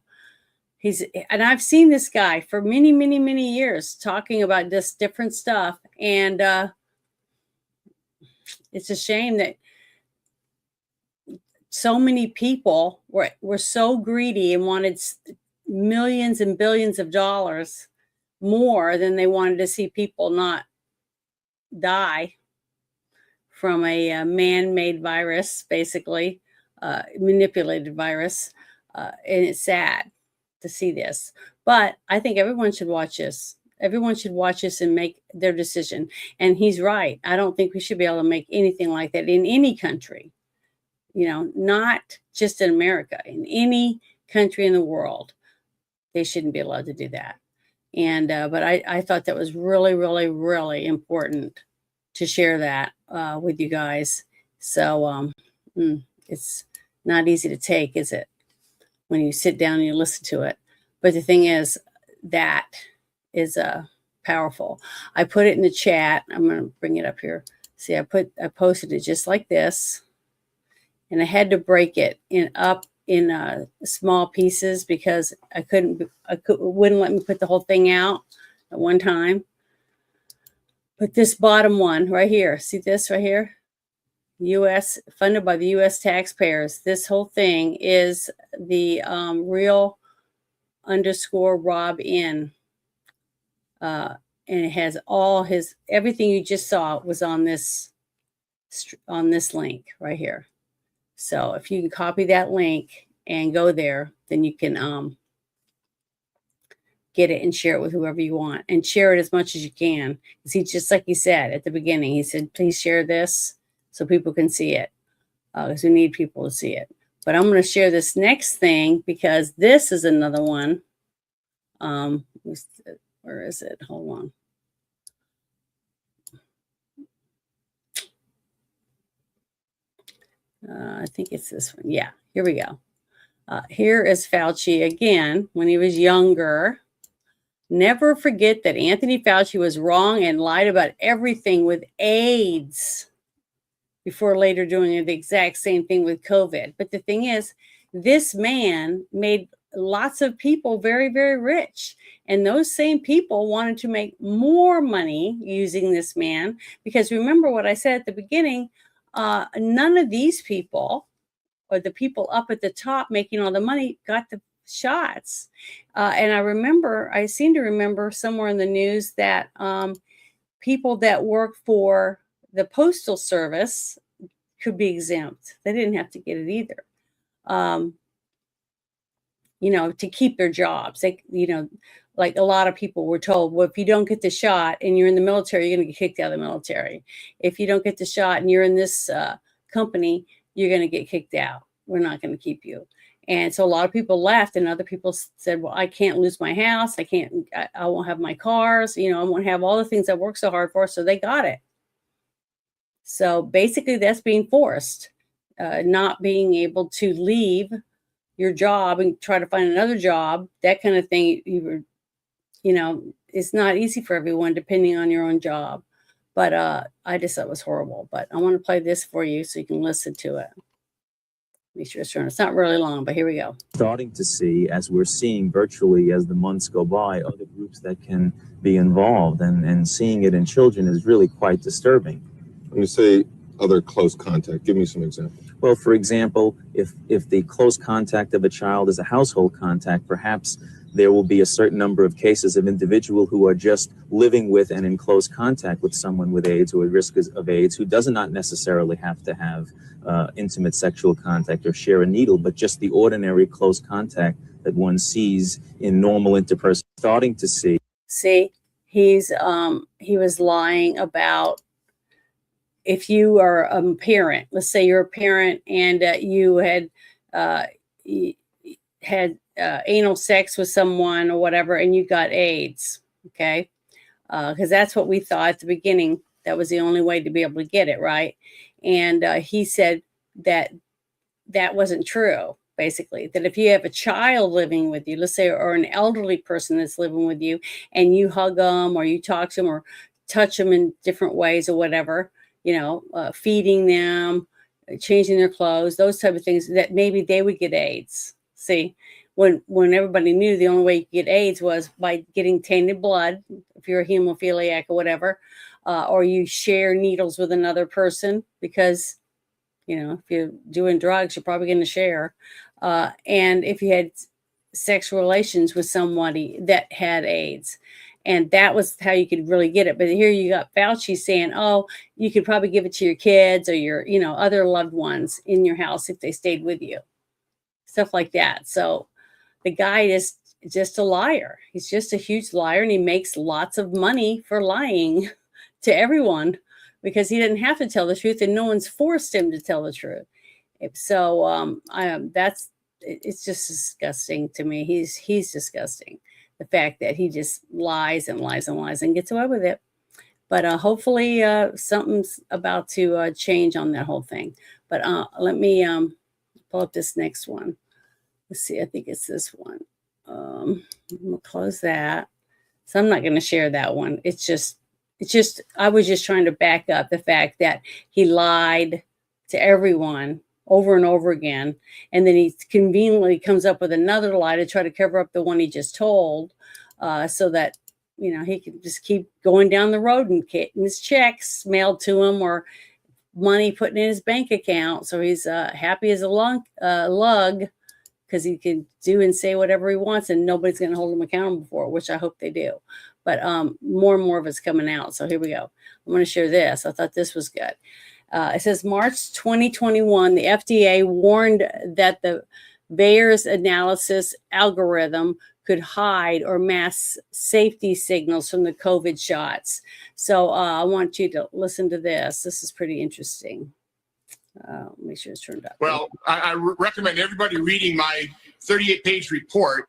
And I've seen this guy for many, many, many years talking about this different stuff. And it's a shame that so many people were so greedy and wanted millions and billions of dollars more than they wanted to see people not die from a man-made virus, basically manipulated virus. And it's sad to see this, but I think everyone should watch this. Everyone should watch this and make their decision. And he's right. I don't think we should be able to make anything like that in any country, not just in America, in any country in the world. They shouldn't be allowed to do that. And but I thought that was really, really, really important to share that with you guys. So it's not easy to take, is it? When you sit down and you listen to it. But the thing is, that is powerful. I put it in the chat. I'm going to bring it up here. See, I posted it just like this, and I had to break it up in small pieces because wouldn't let me put the whole thing out at one time. But this bottom one right here, see this right here? U.S. funded by the U.S. taxpayers. This whole thing is the real_Rob_in. And it has everything you just saw was on this link right here. So if you can copy that link and go there, then you can get it and share it with whoever you want, and share it as much as you can. See, just like he said at the beginning, he said, please share this so people can see it, because we need people to see it. But I'm going to share this next thing because this is another one. Where is it? Hold on. I think it's this one. Yeah, here we go. Here is Fauci again when he was younger. Never forget that Anthony Fauci was wrong and lied about everything with AIDS before later doing the exact same thing with COVID. But the thing is, this man made lots of people very, very rich. And those same people wanted to make more money using this man. Because remember what I said at the beginning, none of these people, or the people up at the top making all the money, got the shots. And I seem to remember somewhere in the news that people that work for the Postal Service could be exempt. They didn't have to get it either. To keep their jobs. like a lot of people were told, well, if you don't get the shot and you're in the military, you're going to get kicked out of the military. If you don't get the shot and you're in this company, you're going to get kicked out. We're not going to keep you. And so a lot of people left, and other people said, well, I can't lose my house. I won't have my cars. I won't have all the things I worked so hard for. So they got it. So basically that's being forced, not being able to leave your job and try to find another job, that kind of thing. It's not easy for everyone depending on your own job. But I just thought it was horrible. But I want to play this for you so you can listen to it. Make sure it's turned. It's not really long, but here we go.
Starting to see, as we're seeing virtually as the months go by, other groups that can be involved, and seeing it in children is really quite disturbing.
When you say other close contact, give me some examples.
Well, for example, if the close contact of a child is a household contact, perhaps there will be a certain number of cases of individual who are just living with and in close contact with someone with AIDS or at risk of AIDS, who does not necessarily have to have intimate sexual contact or share a needle, but just the ordinary close contact that one sees in normal interpersonal. Starting to see.
See, he was lying about, if you are a parent, let's say you're a parent and you had anal sex with someone or whatever, and you got AIDS, okay? Because that's what we thought at the beginning. That was the only way to be able to get it, right? And he said that wasn't true, basically. That if you have a child living with you, let's say, or an elderly person that's living with you, and you hug them or you talk to them or touch them in different ways or whatever, feeding them, changing their clothes, those type of things, that maybe they would get AIDS. See, when everybody knew the only way you could get AIDS was by getting tainted blood, if you're a hemophiliac or whatever, or you share needles with another person, because, if you're doing drugs, you're probably going to share. And if you had sexual relations with somebody that had AIDS. And that was how you could really get it. But here you got Fauci saying, oh, you could probably give it to your kids or your, other loved ones in your house if they stayed with you. Stuff like that. So the guy is just a liar. He's just a huge liar, and he makes lots of money for lying to everyone because he didn't have to tell the truth, and no one's forced him to tell the truth. So it's just disgusting to me. He's disgusting. The fact that he just lies and lies and lies and gets away with it. But hopefully something's about to change on that whole thing. But let me pull up this next one. Let's see. I think it's this one. I'm going to close that. So I'm not going to share that one. It's just, I was just trying to back up the fact that he lied to everyone over and over again. And then he conveniently comes up with another lie to try to cover up the one he just told, so that, he can just keep going down the road and getting his checks mailed to him or money put in his bank account. So he's happy as a lug because he can do and say whatever he wants, and nobody's going to hold him accountable for it, which I hope they do. But more and more of it's coming out. So here we go. I'm going to share this. I thought this was good. It says March 2021, the FDA warned that the VAERS analysis algorithm could hide or mask safety signals from the COVID shots. So I want you to listen to this. This is pretty interesting. Make sure it's turned up.
Well, I recommend everybody reading my 38-page report.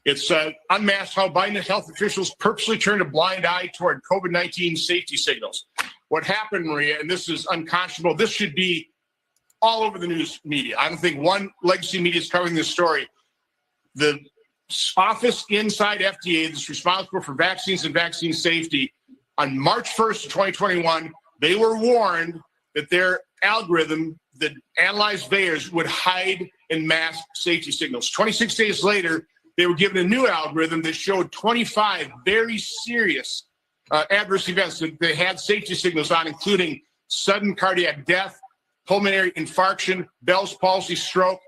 It's unmasked how Biden health officials purposely turned a blind eye toward COVID-19 safety signals. What happened, Maria, and this is unconscionable, this should be all over the news media. I don't think one legacy media is covering this story. The office inside FDA that's responsible for vaccines and vaccine safety, on March 1st, 2021, they were warned that their algorithm that analyzed VAERS would hide and mask safety signals. 26 days later, they were given a new algorithm that showed 25 very serious adverse events that they had safety signals on, including sudden cardiac death, pulmonary infarction, Bell's palsy, stroke,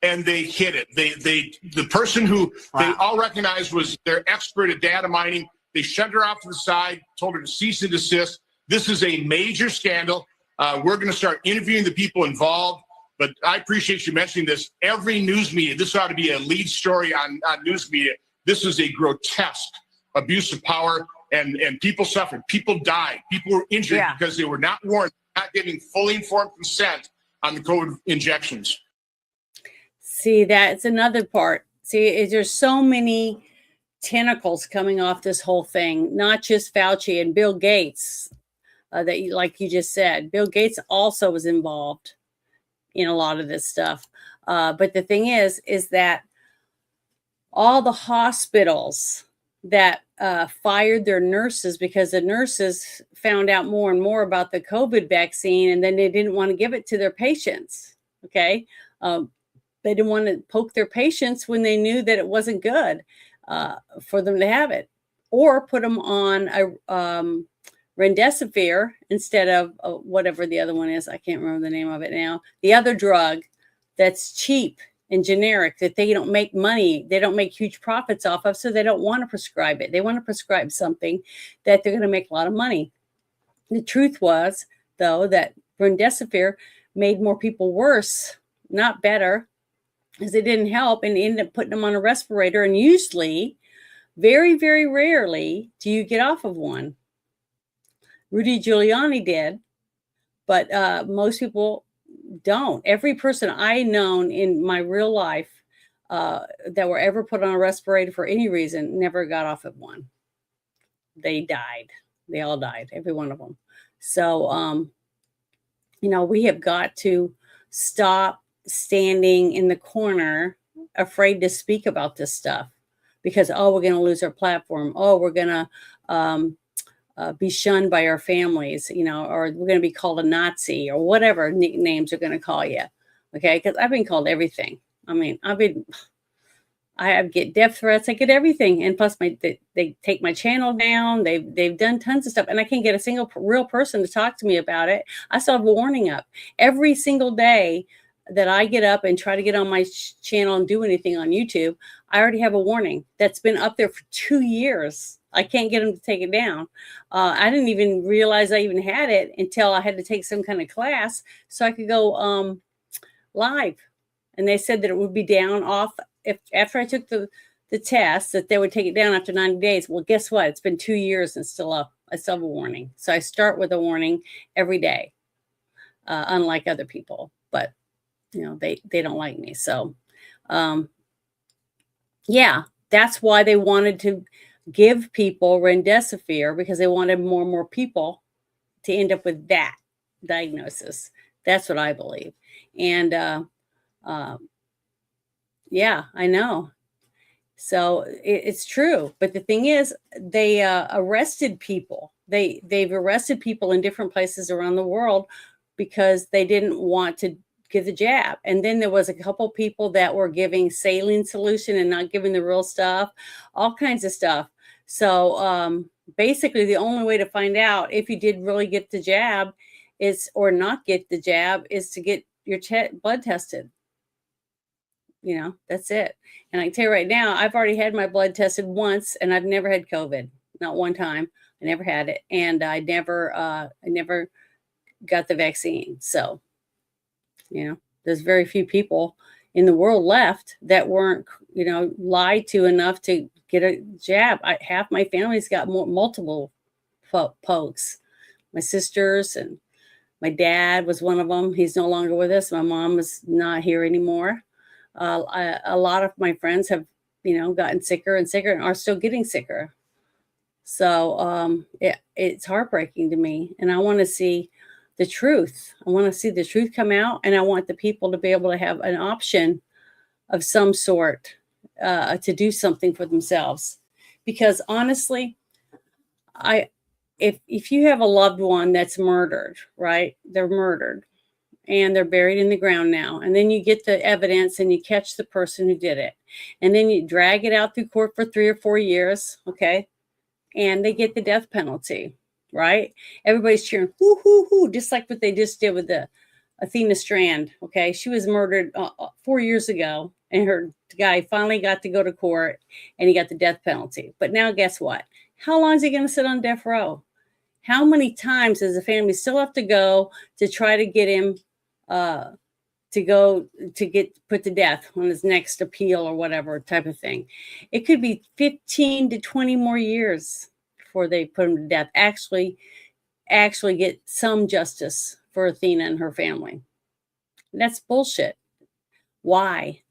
and they hid it. The person who they all recognized was their expert at data mining. They shoved her off to the side, told her to cease and desist. This is a major scandal. We're going to start interviewing the people involved, but I appreciate you mentioning this. Every news media, this ought to be a lead story on news media. This is a grotesque abuse of power, and people suffered. People died. People were injured because they were not warned, not giving fully informed consent on the COVID injections.
See, that's another part. See, there's so many tentacles coming off this whole thing, not just Fauci and Bill Gates, that like you just said. Bill Gates also was involved in a lot of this stuff. But the thing is that all the hospitals that fired their nurses because the nurses found out more and more about the COVID vaccine, and then they didn't want to give it to their patients. Okay. They didn't want to poke their patients when they knew that it wasn't good for them to have it, or put them on a remdesivir instead of whatever the other one is. I can't remember the name of it now. The other drug that's cheap and generic that they don't make money, they don't make huge profits off of, so they don't want to prescribe it. They want to prescribe something that they're going to make a lot of money. The truth was, though, that remdesivir made more people worse, not better, because it didn't help, and ended up putting them on a respirator. And usually, very, very rarely, do you get off of one. Rudy Giuliani did, but most people don't. Every person I known in my real life that were ever put on a respirator for any reason never got off of one. They died. They all died, every one of them. So, we have got to stop standing in the corner afraid to speak about this stuff because, we're going to lose our platform. We're going to be shunned by our families, or we're going to be called a Nazi or whatever nicknames are going to call you. Okay. Because I've been called everything. I mean, I get death threats. I get everything. And plus they take my channel down. They've done tons of stuff, and I can't get a single real person to talk to me about it. I still have a warning up every single day that I get up and try to get on my channel and do anything on YouTube. I already have a warning that's been up there for 2 years. I can't get them to take it down. I didn't even realize I even had it until I had to take some kind of class so I could go live. And they said that it would be down off after I took the test, that they would take it down after 90 days. Well, guess what? It's been 2 years and still up. I still have a warning. So I start with a warning every day, unlike other people. But, they don't like me. So, that's why they wanted to give people remdesivir, because they wanted more and more people to end up with that diagnosis. That's what I believe. And I know. So it's true. But the thing is, they arrested people. They've arrested people in different places around the world because they didn't want to give the jab. And then there was a couple people that were giving saline solution and not giving the real stuff, all kinds of stuff. So basically the only way to find out if you did really get the jab or not get the jab is to get your blood tested. That's it. And I can tell you right now, I've already had my blood tested once, and I've never had COVID, not one time. I never had it. And I never got the vaccine. So, there's very few people in the world left that weren't, lied to enough to get a jab. Half my family's got multiple pokes. My sisters, and my dad was one of them. He's no longer with us. My mom is not here anymore. A lot of my friends have, gotten sicker and sicker and are still getting sicker. So it's heartbreaking to me. And I want to see the truth. I want to see the truth come out, and I want the people to be able to have an option of some sort to do something for themselves. Because honestly, if you have a loved one that's murdered, right? They're murdered and they're buried in the ground now. And then you get the evidence and you catch the person who did it. And then you drag it out through court for 3 or 4 years. Okay. And they get the death penalty, right? Everybody's cheering, hoo, hoo, hoo, just like what they just did with the Athena Strand. Okay. She was murdered 4 years ago, and her guy finally got to go to court and he got the death penalty. But now guess what? How long is he going to sit on death row? How many times does the family still have to go to try to get him to go to get put to death on his next appeal or whatever type of thing. It could be 15 to 20 more years before they put him to death. Actually get some justice for Athena and her family. That's bullshit. Why?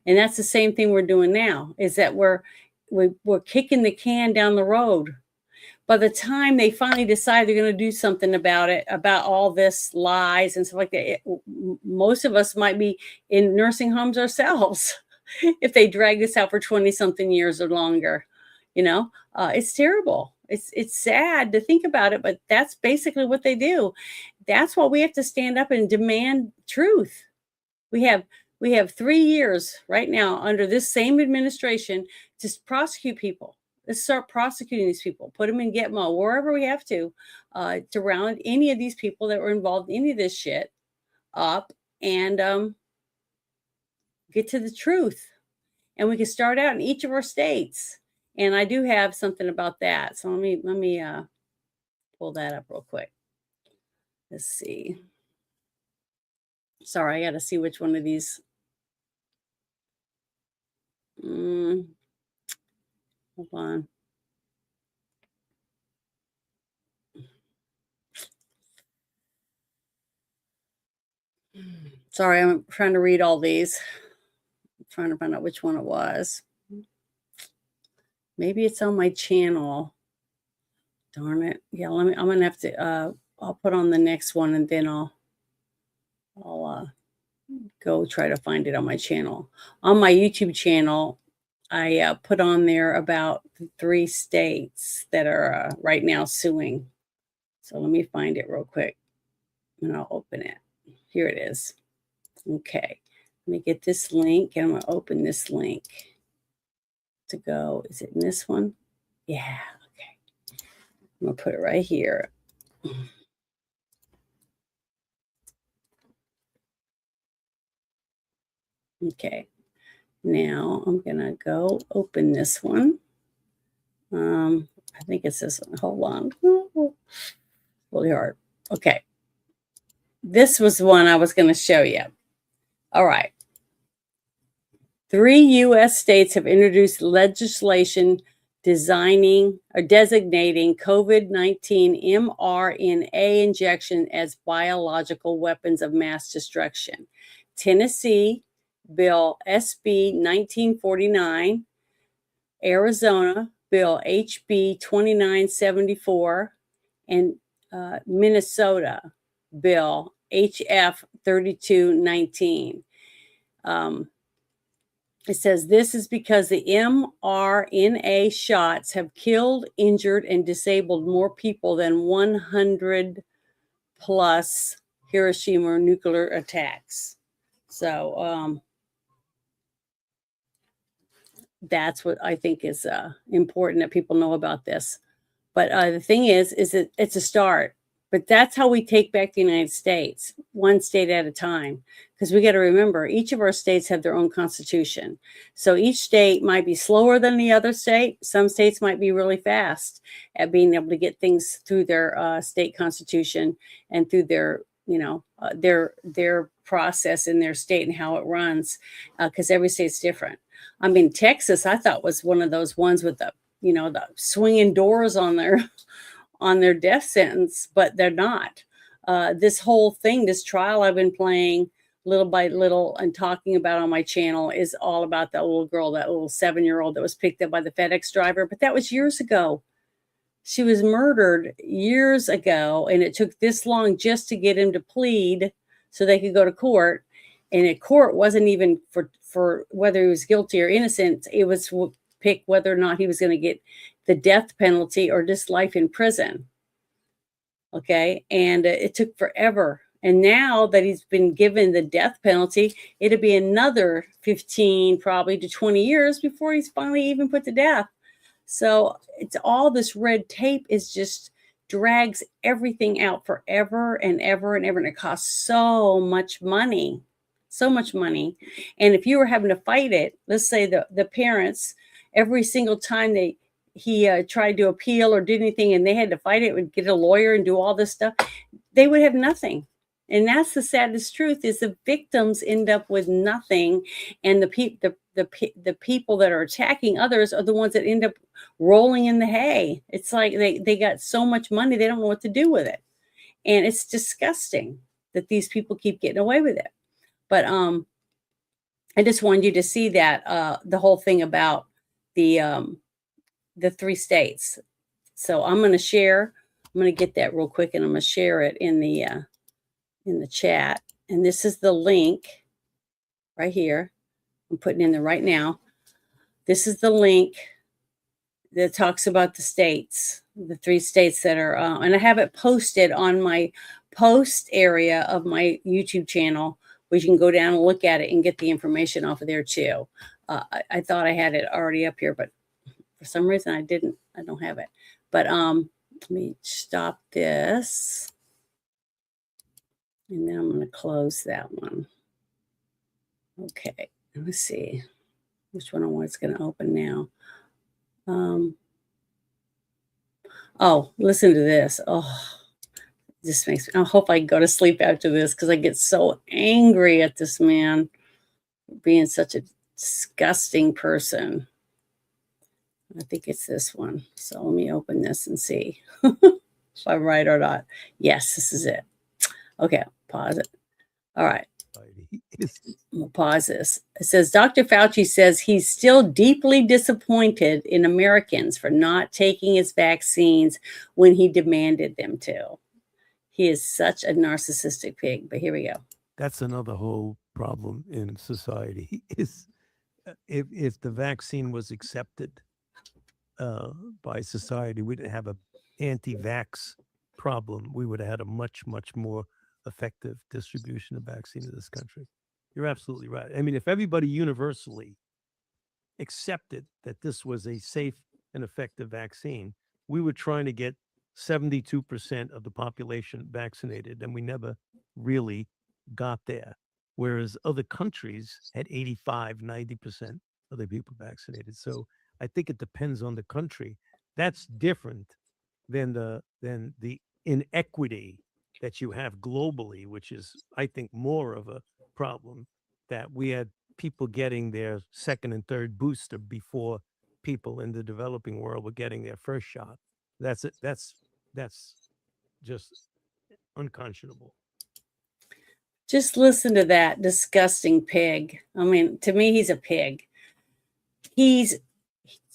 And that's the same thing we're doing now, is that we're kicking the can down the road. By the time they finally decide they're going to do something about it, about all this lies and stuff like that, most of us might be in nursing homes ourselves if they drag this out for 20 something years or longer. It's terrible. It's sad to think about it, but that's basically what they do. That's why we have to stand up and demand truth. We have 3 years right now under this same administration to prosecute people. Let's start prosecuting these people, put them in Gitmo, wherever we have to round any of these people that were involved in any of this shit up and get to the truth. And we can start out in each of our states. And I do have something about that. So let me pull that up real quick. Let's see. Sorry, I got to see which one of these. Hold on. Sorry, I'm trying to read all these. I'm trying to find out which one it was. Maybe it's on my channel. Darn it. Yeah, I'm gonna have to I'll put on the next one and then I'll go try to find it on my channel. On my YouTube channel, I put on there about 3 states that are right now suing. So let me find it real quick and I'll open it. Here it is. Okay. Let me get this link and I'm going to open this link to go. Is it in this one? Yeah. Okay. I'm going to put it right here. Okay. Now I'm going to go open this one. I think it's this one. Hold on. Really hard. Okay. This was the one I was going to show you. All right. 3 U.S. states have introduced legislation designating COVID-19 mRNA injection as biological weapons of mass destruction. Tennessee, Bill SB 1949, Arizona, Bill HB 2974, and Minnesota, Bill HF 3219. It says this is because the mRNA shots have killed, injured, and disabled more people than 100 plus Hiroshima nuclear attacks. So that's what I think is important that people know about this. But the thing is that it's a start. But that's how we take back the United States, one state at a time. Because we got to remember, each of our states have their own constitution. So each state might be slower than the other state. Some states might be really fast at being able to get things through their state constitution and through their, their process in their state and how it runs. Because every state's different. I mean, Texas, I thought was one of those ones with the swinging doors on their death sentence, but they're not. This whole thing, this trial I've been playing little by little and talking about on my channel is all about that little girl, that little 7-year-old that was picked up by the FedEx driver. But that was years ago. She was murdered years ago, and it took this long just to get him to plead so they could go to court. And a court wasn't even for whether he was guilty or innocent. It was pick whether or not he was going to get the death penalty or just life in prison. Okay. And it took forever. And now that he's been given the death penalty, it'll be another 15, probably to 20 years before he's finally even put to death. So it's all this red tape is just drags everything out forever and ever and ever. And it costs so much money. And if you were having to fight it, let's say the parents, every single time he tried to appeal or did anything and they had to fight it, would get a lawyer and do all this stuff, they would have nothing. And that's the saddest truth, is the victims end up with nothing, and the people that are attacking others are the ones that end up rolling in the hay. It's like they got so much money, they don't know what to do with it. And it's disgusting that these people keep getting away with it. But I just wanted you to see that the whole thing about the 3 states. So I'm going to share. I'm going to get that real quick, and I'm going to share it in the chat. And this is the link right here. I'm putting in there right now. This is the link that talks about the states, the 3 states that are, and I have it posted on my post area of my YouTube channel, where you can go down and look at it and get the information off of there too. I thought I had it already up here, but for some reason I didn't. I don't have it. But let me stop this. And then I'm going to close that one. Okay, let me see which one I want is going to open now. Oh, listen to this. Oh, this makes me, I hope I can go to sleep after this, because I get so angry at this man being such a disgusting person. I think it's this one. So let me open this and see if I'm right or not. Yes, this is it. Okay, pause it. All right. We'll pause this. It says, Dr. Fauci says he's still deeply disappointed in Americans for not taking his vaccines when he demanded them to. He is such a narcissistic pig. But here we go.
That's another whole problem in society. Is if the vaccine was accepted by society, we didn't have an anti-vax problem. We would have had a much, much more effective distribution of vaccine in this country. You're absolutely right. I mean, if everybody universally accepted that this was a safe and effective vaccine, we were trying to get 72% of the population vaccinated, and we never really got there. Whereas other countries had 85, 90% of their people vaccinated. So I think it depends on the country. That's different than the inequity that you have globally, which is, I think, more of a problem, that we had people getting their second and third booster before people in the developing world were getting their first shot. That's it. That's just unconscionable.
Just listen to that disgusting pig. I mean, to me, he's a pig. He's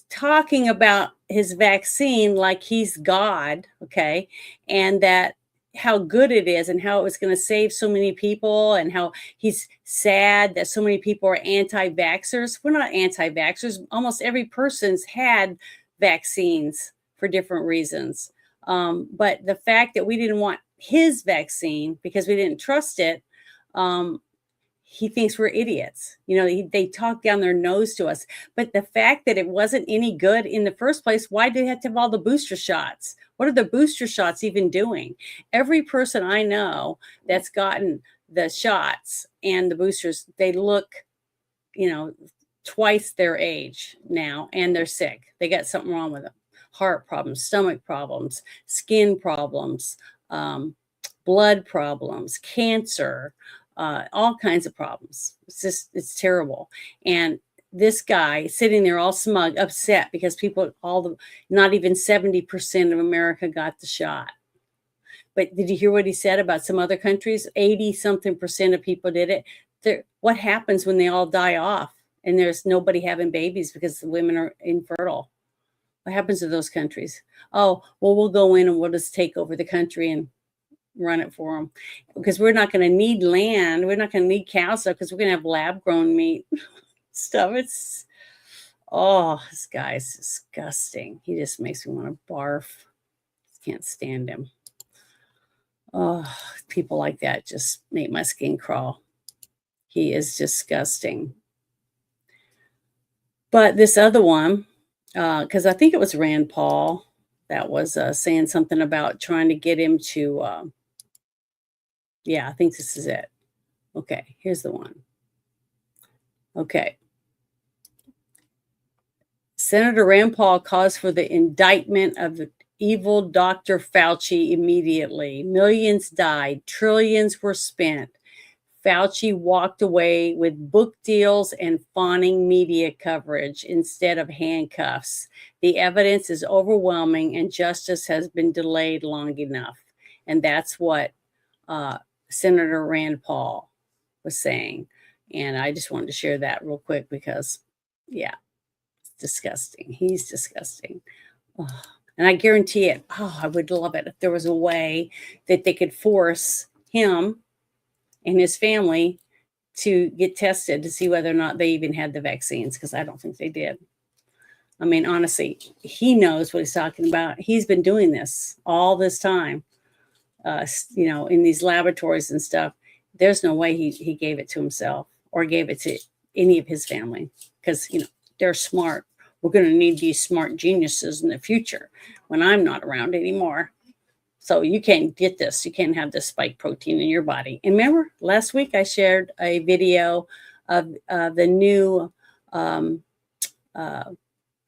talking about his vaccine like he's God, okay? And that how good it is and how it was going to save so many people, and how he's sad that so many people are anti-vaxxers. We're not anti-vaxxers. Almost every person's had vaccines for different reasons. But the fact that we didn't want his vaccine because we didn't trust it, he thinks we're idiots. You know, they talk down their nose to us. But the fact that it wasn't any good in the first place, why do they have to have all the booster shots? What are the booster shots even doing? Every person I know that's gotten the shots and the boosters, they look, twice their age now, and they're sick. They got something wrong with them. Heart problems, stomach problems, skin problems, blood problems, cancer, all kinds of problems. It's terrible. And this guy sitting there all smug, upset because not even 70% of America got the shot. But did you hear what he said about some other countries? 80-something% of people did it. What happens when they all die off and there's nobody having babies because the women are infertile? What happens to those countries? Oh, well, we'll go in and we'll just take over the country and run it for them, because we're not going to need land. We're not going to need cow stuff because we're going to have lab grown meat stuff. This guy is disgusting. He just makes me want to barf. Can't stand him. Oh, people like that just make my skin crawl. He is disgusting. But this other one, because I think it was Rand Paul that was saying something about trying to get him to, I think this is it. Okay, here's the one. Okay. Senator Rand Paul calls for the indictment of evil Dr. Fauci immediately. Millions died, trillions were spent. Fauci walked away with book deals and fawning media coverage instead of handcuffs. The evidence is overwhelming and justice has been delayed long enough. And that's what Senator Rand Paul was saying. And I just wanted to share that real quick because, yeah, it's disgusting. He's disgusting. Oh, and I guarantee it. Oh, I would love it if there was a way that they could force him and his family to get tested to see whether or not they even had the vaccines, because I don't think they did. I mean, honestly, he knows what he's talking about. He's been doing this all this time, in these laboratories and stuff. There's no way he gave it to himself or gave it to any of his family, because, they're smart. We're going to need these smart geniuses in the future when I'm not around anymore. So you can't get this. You can't have this spike protein in your body. And remember, last week I shared a video of the new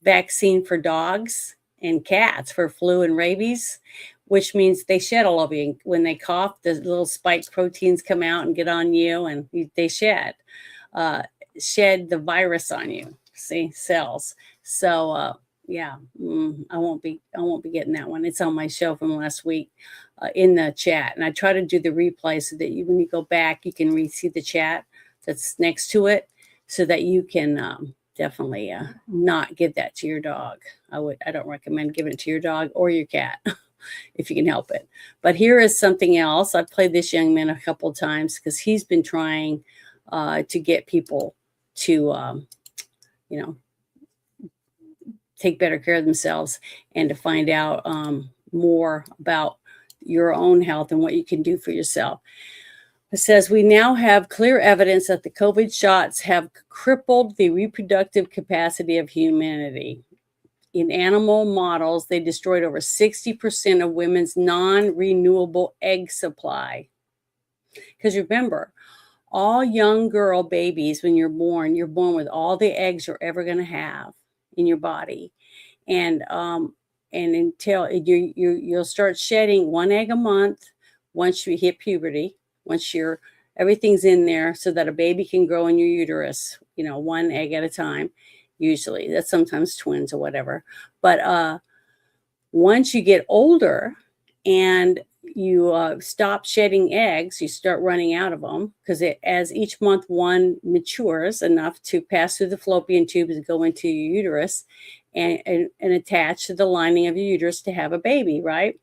vaccine for dogs and cats for flu and rabies, which means they shed all over you. When they cough, the little spike proteins come out and get on you, and they shed the virus on you. See, cells. So I won't be getting that one. It's on my show from last week in the chat. And I try to do the replay so that when you go back, you can see the chat that's next to it, so that you can definitely not give that to your dog. I don't recommend giving it to your dog or your cat if you can help it. But here is something else. I've played this young man a couple of times because he's been trying to get people to, take better care of themselves and to find out more about your own health and what you can do for yourself. It says, we now have clear evidence that the COVID shots have crippled the reproductive capacity of humanity. In animal models, they destroyed over 60% of women's non-renewable egg supply. Because remember, all young girl babies, when you're born with all the eggs you're ever going to have in your body, and until you'll start shedding one egg a month once you hit puberty, once everything's in there, so that a baby can grow in your uterus, one egg at a time. Usually, that's sometimes twins or whatever. But once you get older and you stop shedding eggs, you start running out of them, because as each month one matures enough to pass through the fallopian tubes and go into your uterus and attach to the lining of your uterus to have a baby, right?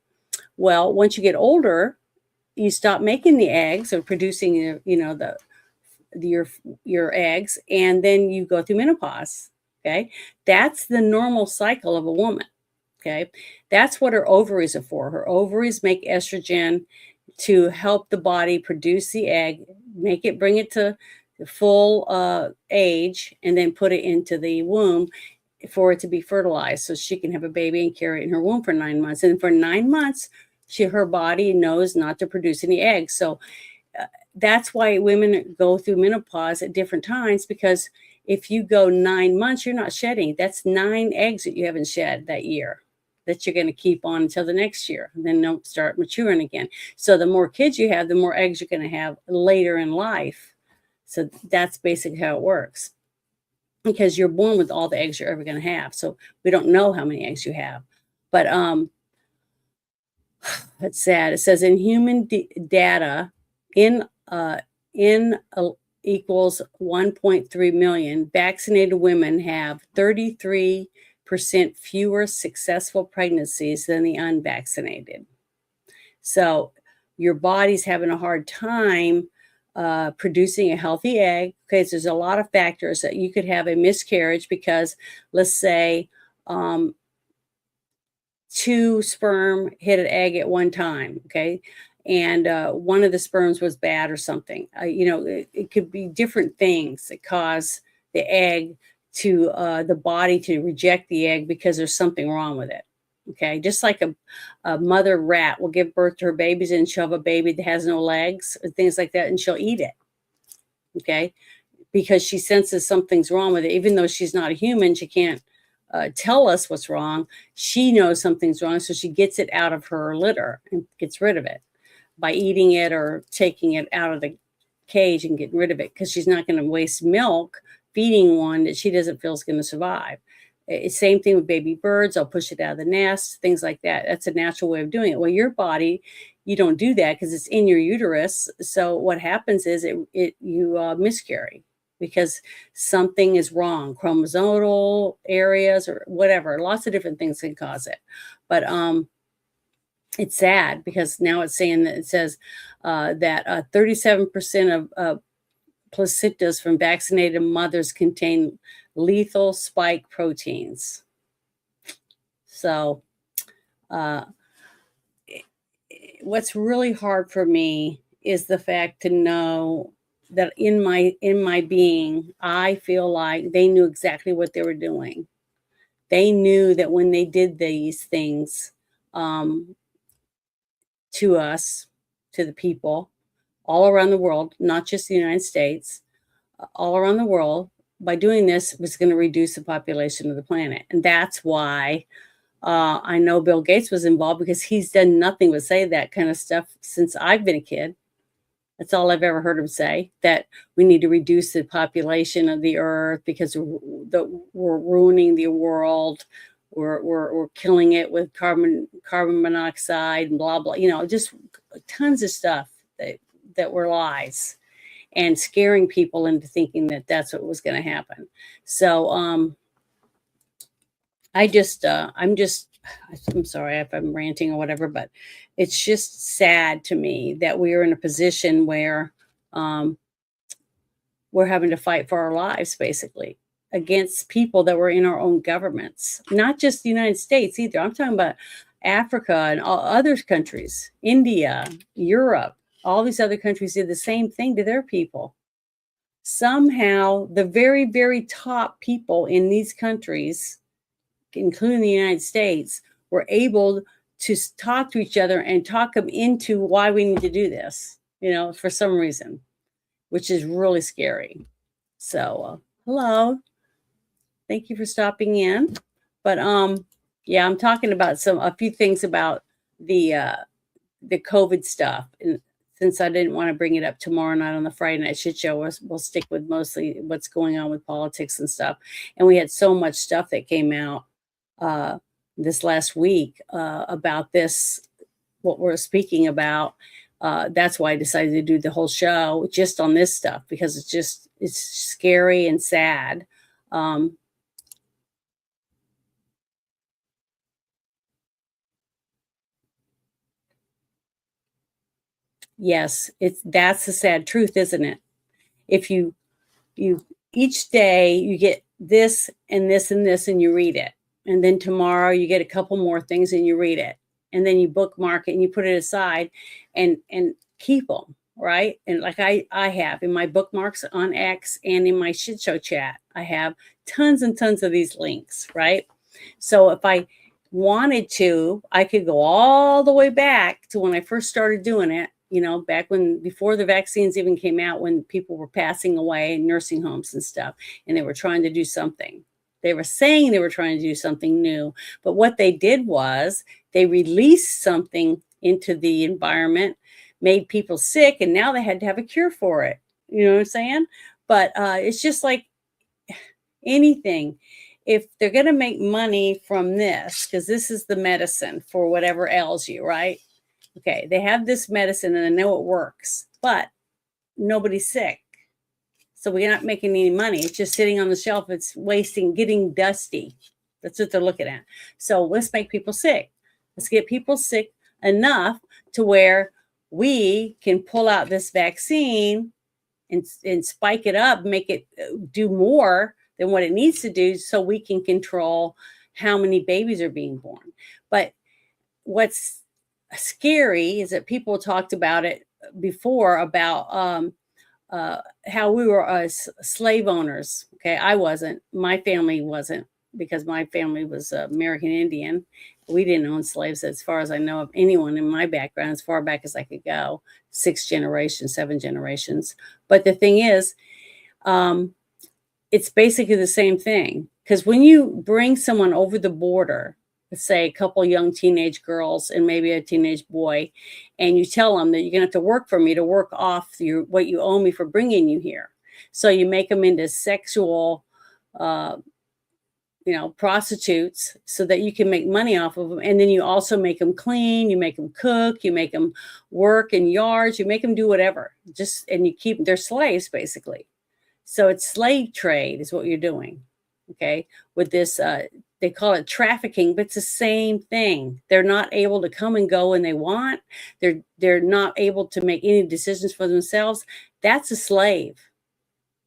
Well, once you get older, you stop making the eggs or producing your eggs, and then you go through menopause. Okay, that's the normal cycle of a woman. Okay, that's what her ovaries are for. Her ovaries make estrogen to help the body produce the egg, bring it to the full age, and then put it into the womb for it to be fertilized, so she can have a baby and carry it in her womb for 9 months. And for 9 months, her body knows not to produce any eggs. So that's why women go through menopause at different times, because if you go 9 months, you're not shedding. That's 9 eggs that you haven't shed that year, that you're going to keep on until the next year, and then they'll start maturing again. So the more kids you have, the more eggs you're going to have later in life. So that's basically how it works, because you're born with all the eggs you're ever going to have. So we don't know how many eggs you have. But that's sad. It says in human data, in equals 1.3 million, vaccinated women have 33% fewer successful pregnancies than the unvaccinated. So your body's having a hard time producing a healthy egg, because there's a lot of factors that you could have a miscarriage because, let's say, 2 sperm hit an egg at one time, okay? And one of the sperms was bad or something. It could be different things that cause the egg to the body to reject the egg because there's something wrong with it. Okay, just like a mother rat will give birth to her babies and she'll have a baby that has no legs and things like that, and she'll eat it. Okay, because she senses something's wrong with it, even though she's not a human, she can't tell us what's wrong. She knows something's wrong, so she gets it out of her litter and gets rid of it by eating it or taking it out of the cage and getting rid of it, because she's not going to waste milk feeding one that she doesn't feel is going to survive. Same thing with baby birds. I'll push it out of the nest, things like that. That's a natural way of doing it. Well, your body, you don't do that because it's in your uterus. So what happens is you miscarry because something is wrong, chromosomal areas or whatever. Lots of different things can cause it. But it's sad because now it's saying that it says that 37% of placentas from vaccinated mothers contain lethal spike proteins. So what's really hard for me is the fact to know that in my being, I feel like they knew exactly what they were doing. They knew that when they did these things to us, to the people all around the world, not just the United States, all around the world, by doing this was going to reduce the population of the planet. And that's why I know Bill Gates was involved, because he's done nothing but say that kind of stuff since I've been a kid. That's all I've ever heard him say, that we need to reduce the population of the earth because we're ruining the world. We're killing it with carbon monoxide and blah, blah, just tons of stuff that were lies and scaring people into thinking that that's what was going to happen. So I'm sorry if I'm ranting or whatever, but it's just sad to me that we are in a position where we're having to fight for our lives, basically, against people that were in our own governments, not just the United States either. I'm talking about Africa and all other countries, India, Europe, all these other countries did the same thing to their people. Somehow the very, very top people in these countries, including the United States, were able to talk to each other and talk them into why we need to do this, for some reason, which is really scary. So, hello. Thank you for stopping in. But yeah, I'm talking about a few things about the COVID stuff. And since I didn't want to bring it up tomorrow night on the Friday Night Shit Show, we'll stick with mostly what's going on with politics and stuff. And we had so much stuff that came out this last week about this, what we're speaking about. That's why I decided to do the whole show just on this stuff, because it's scary and sad. Yes, that's the sad truth, isn't it? If you each day you get this and this and this and you read it, and then tomorrow you get a couple more things and you read it, and then you bookmark it and you put it aside and keep them, right? And like I have in my bookmarks on X and in my shit show chat, I have tons and tons of these links, right? So if I wanted to, I could go all the way back to when I first started doing it, back before the vaccines even came out, when people were passing away in nursing homes and stuff, and they were trying to do something. They were saying they were trying to do something new, but what they did was they released something into the environment, made people sick, and now they had to have a cure for it. You know what I'm saying? But it's just like anything. If they're going to make money from this, because this is the medicine for whatever ails you, right? Okay, they have this medicine and I know it works, but nobody's sick. So we're not making any money. It's just sitting on the shelf. It's wasting, getting dusty. That's what they're looking at. So let's make people sick. Let's get people sick enough to where we can pull out this vaccine and spike it up, make it do more than what it needs to do, so we can control how many babies are being born. But what's scary is that people talked about it before, about how we were slave owners. Okay, I wasn't. My family wasn't, because my family was American Indian. We didn't own slaves, as far as I know of anyone in my background, as far back as I could go, 6 generations, 7 generations. But the thing is, it's basically the same thing, Because when you bring someone over the border, let's say a couple young teenage girls and maybe a teenage boy, and you tell them that you're going to have to work for me to work off what you owe me for bringing you here. So you make them into sexual, prostitutes so that you can make money off of them. And then you also make them clean, you make them cook, you make them work in yards, you make them do whatever, and you keep, they're slaves basically. So it's slave trade is what you're doing. Okay. With this, they call it trafficking, but it's the same thing. They're not able to come and go when they want. They're not able to make any decisions for themselves. That's a slave.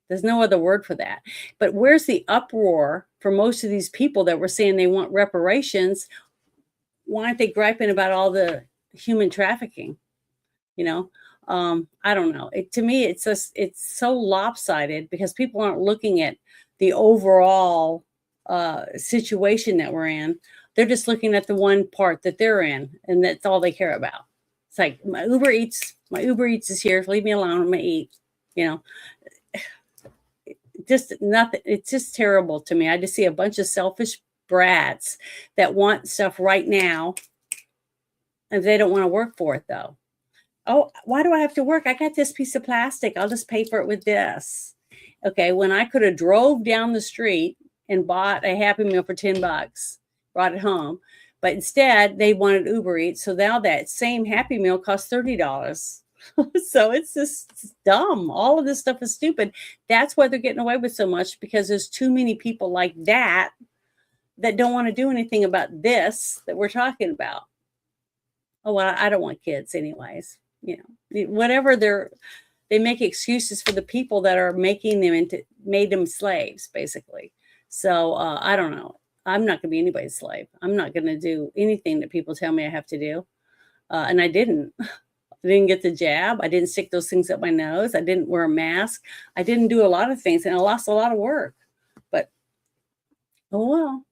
There's no other word for that. But where's the uproar for most of these people that were saying they want reparations? Why aren't they griping about all the human trafficking? I don't know. To me, it's so lopsided because people aren't looking at the overall situation that we're in. They're just looking at the one part that they're in, and that's all they care about. It's like my Uber Eats is here. Leave me alone. I'm gonna eat. Just nothing. It's just terrible to me. I just see a bunch of selfish brats that want stuff right now, and they don't want to work for it though. Oh, why do I have to work? I got this piece of plastic. I'll just pay for it with this. Okay, when I could have drove down the street and bought a Happy Meal for $10, brought it home, but instead they wanted Uber Eats. So now that same Happy Meal costs $30. So it's just dumb. All of this stuff is stupid. That's why they're getting away with so much, because there's too many people like that don't want to do anything about this that we're talking about. Oh, well, I don't want kids anyways. Whatever they make excuses for the people that are made them slaves, basically. So I don't know. I'm not going to be anybody's slave. I'm not going to do anything that people tell me I have to do. And I didn't. I didn't get the jab. I didn't stick those things up my nose. I didn't wear a mask. I didn't do a lot of things, and I lost a lot of work. But, oh well,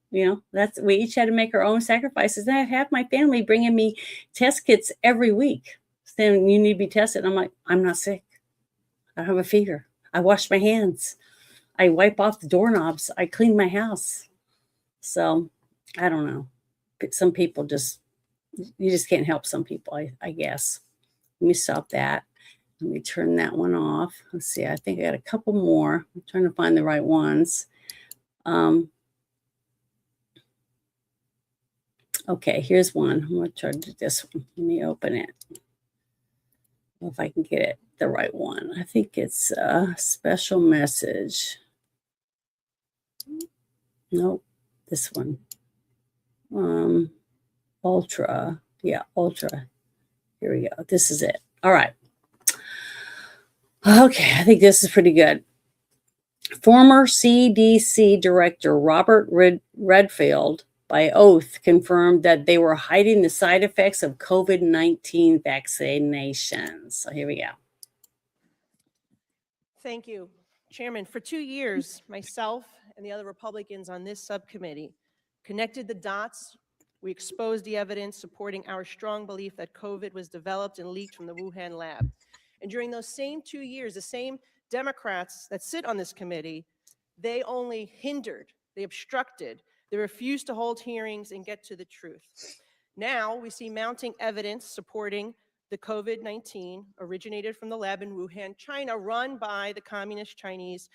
we each had to make our own sacrifices. And I have my family bringing me test kits every week, saying you need to be tested. I'm like, I'm not sick. I don't have a fever. I wash my hands. I wipe off the doorknobs. I clean my house. So I don't know. But some people you just can't help some people, I guess. Let me stop that. Let me turn that one off. Let's see. I think I got a couple more. I'm trying to find the right ones. Okay, here's one. I'm going to try to do this one. Let me open it. If I can get it the right one. I think it's a special message. Nope, this one. Ultra. Yeah, Ultra. Here we go. This is it. All right. Okay, I think this is pretty good. Former CDC Director Robert Redfield, by oath, confirmed that they were hiding the side effects of COVID-19 vaccinations. So here we go.
Thank you, Chairman. For 2 years, myself and the other Republicans on this subcommittee connected the dots. We exposed the evidence supporting our strong belief that COVID was developed and leaked from the Wuhan lab. And during those same 2 years, the same Democrats that sit on this committee, they only hindered, they obstructed, they refused to hold hearings and get to the truth. Now we see mounting evidence supporting the COVID-19 originated from the lab in Wuhan, China, run by the Communist Chinese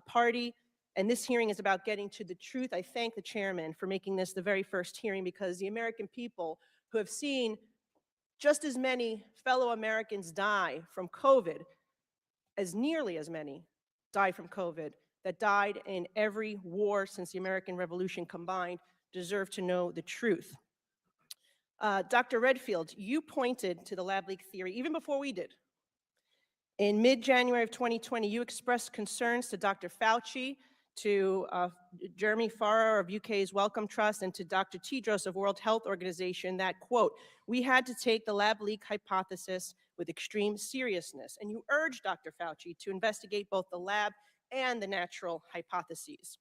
Party. And this hearing is about getting to the truth. I thank the chairman for making this the very first hearing, because the American people who have seen just as many fellow Americans die from COVID, as nearly as many die from COVID that died in every war since the American Revolution combined, deserve to know the truth. Dr. Redfield, you pointed to the lab leak theory even before we did. In mid-January of 2020, you expressed concerns to Dr. Fauci, to Jeremy Farrar of UK's Wellcome Trust, and to Dr. Tedros of World Health Organization that, quote, we had to take the lab leak hypothesis with extreme seriousness. And you urged Dr. Fauci to investigate both the lab and the natural hypotheses.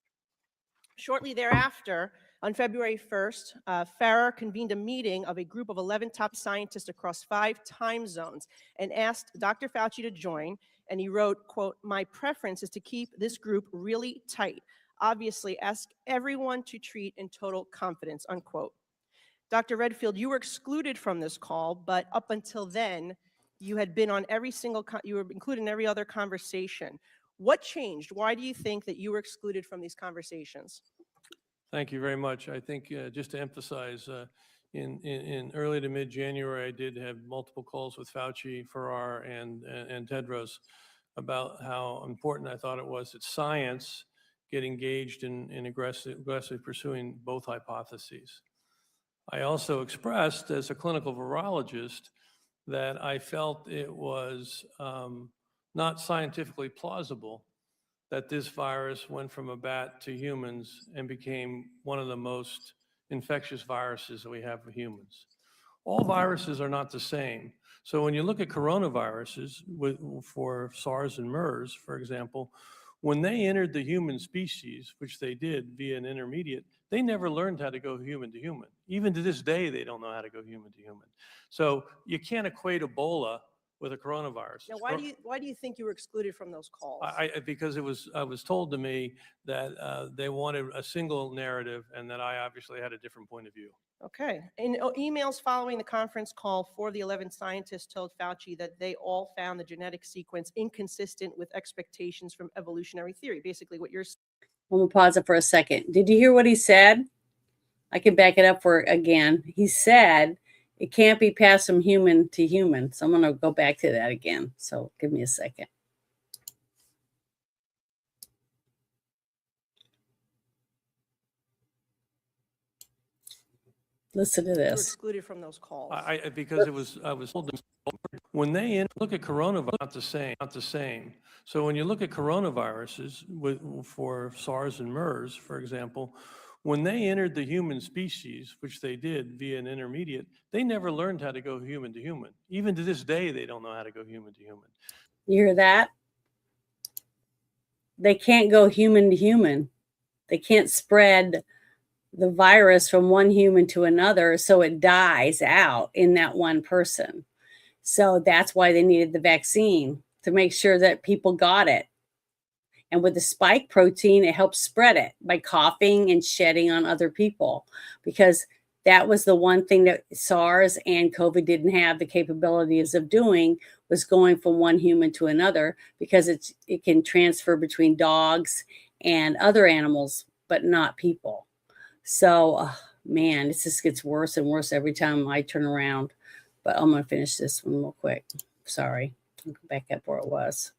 Shortly thereafter, on February 1st, Farrar convened a meeting of a group of 11 top scientists across 5 time zones and asked Dr. Fauci to join. And he wrote, quote, my preference is to keep this group really tight. obviously ask everyone to treat in total confidence, unquote. Dr. Redfield, you were excluded from this call, but up until then, you had been on every single, you were included in every other conversation. What changed? Why do you think that you were excluded from these conversations?
Thank you very much. I think just to emphasize, in early to mid-January, I did have multiple calls with Fauci, Farrar, and Tedros about how important I thought it was that science get engaged in aggressively pursuing both hypotheses. I also expressed as a clinical virologist that I felt it was not scientifically plausible that this virus went from a bat to humans and became one of the most infectious viruses that we have for humans. All viruses are not the same. So when you look at coronaviruses for SARS and MERS, for example, when they entered the human species, which they did via an intermediate, they never learned how to go human to human. Even to this day, they don't know how to go human to human. So you can't equate Ebola with a coronavirus.
Now, why do you think you were excluded from those calls?
Because it was told to me that they wanted a single narrative and that I obviously had a different point of view.
Okay. In emails following the conference call, 4 of the 11 scientists told Fauci that they all found the genetic sequence inconsistent with expectations from evolutionary theory. Basically what you're saying.
I'm going to pause it for a second. Did you hear what he said? I can back it up for again. He said it can't be passed from human to human. So I'm going to go back to that again. So give me a second. Listen to
You were
this.
excluded from those calls.
Because I was told when they look at coronavirus, not the same. So when you look at coronaviruses for SARS and MERS, for example, when they entered the human species, which they did via an intermediate, they never learned how to go human to human. Even to this day, they don't know how to go human to human.
You hear that? They can't go human to human. They can't spread the virus from one human to another, so it dies out in that one person. So that's why they needed the vaccine, to make sure that people got it. And with the spike protein, it helps spread it by coughing and shedding on other people, because that was the one thing that SARS and COVID didn't have the capabilities of doing, was going from one human to another, because it can transfer between dogs and other animals, but not people. So, man, it just gets worse and worse every time I turn around. But I'm going to finish this one real quick. Sorry. I'll go back up where it was.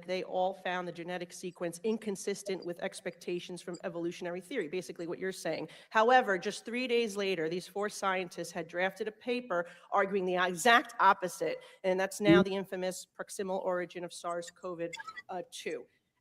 They all found the genetic sequence inconsistent with expectations from evolutionary theory, basically what you're saying. However, just 3 days later, these 4 scientists had drafted a paper arguing the exact opposite, and that's now the infamous proximal origin of SARS-CoV-2.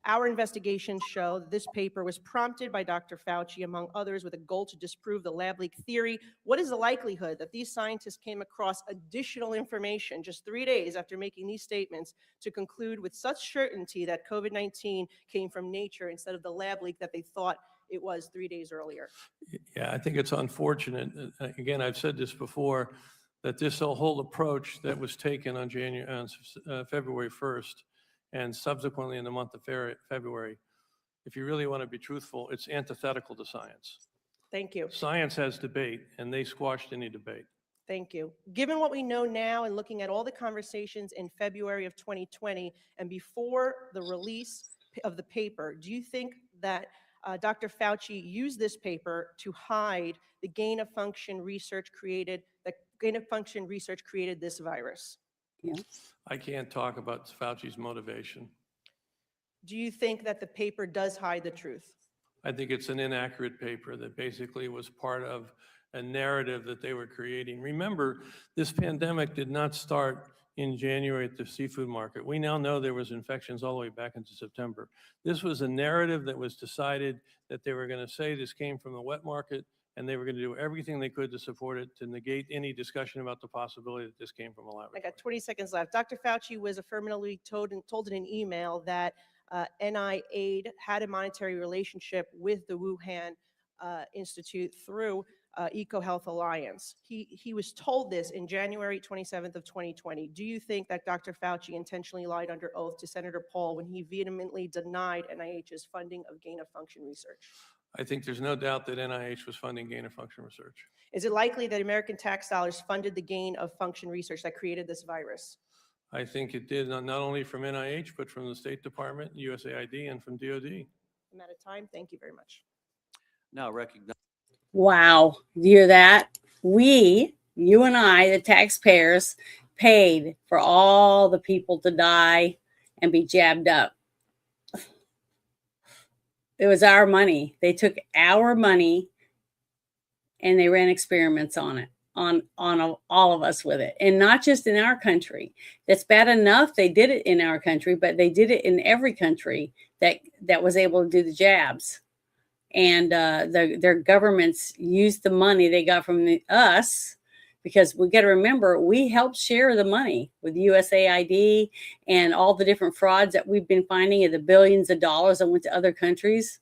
Our investigations show that this paper was prompted by Dr. Fauci, among others, with a goal to disprove the lab leak theory. What is the likelihood that these scientists came across additional information just 3 days after making these statements to conclude with such certainty that COVID-19 came from nature instead of the lab leak that they thought it was 3 days earlier?
Yeah, I think it's unfortunate. Again, I've said this before, that this whole approach that was taken on February 1st, and subsequently in the month of February, if you really want to be truthful, it's antithetical to science.
Thank you.
Science has debate, and they squashed any debate.
Thank you. Given what we know now and looking at all the conversations in February of 2020 and before the release of the paper, do you think that Dr. Fauci used this paper to hide the gain-of-function research created this virus?
Yeah.
I can't talk about Fauci's motivation.
Do you think that the paper does hide the truth?
I think it's an inaccurate paper that basically was part of a narrative that they were creating. Remember, this pandemic did not start in January at the seafood market. We now know there was infections all the way back into September. This was a narrative that was decided that they were going to say this came from the wet market, and they were going to do everything they could to support it, to negate any discussion about the possibility that this came from a laboratory.
I got 20 seconds left. Dr. Fauci was affirmatively told in an email that NIAID had a monetary relationship with the Wuhan Institute through EcoHealth Alliance. He was told this in January 27th of 2020. Do you think that Dr. Fauci intentionally lied under oath to Senator Paul when he vehemently denied NIH's funding of gain-of-function research?
I think there's no doubt that NIH was funding gain-of-function research.
Is it likely that American tax dollars funded the gain-of-function research that created this virus?
I think it did not only from NIH, but from the State Department, USAID, and from DOD.
I'm out of time. Thank you very much.
Now recognize.
Wow. You hear that? We, you and I, the taxpayers, paid for all the people to die and be jabbed up. It was our money. They took our money and they ran experiments on it, on all of us with it. And not just in our country. That's bad enough they did it in our country, but they did it in every country that was able to do the jabs. And their governments used the money they got from us, because we got to remember, we helped share the money with USAID and all the different frauds that we've been finding of the billions of dollars that went to other countries.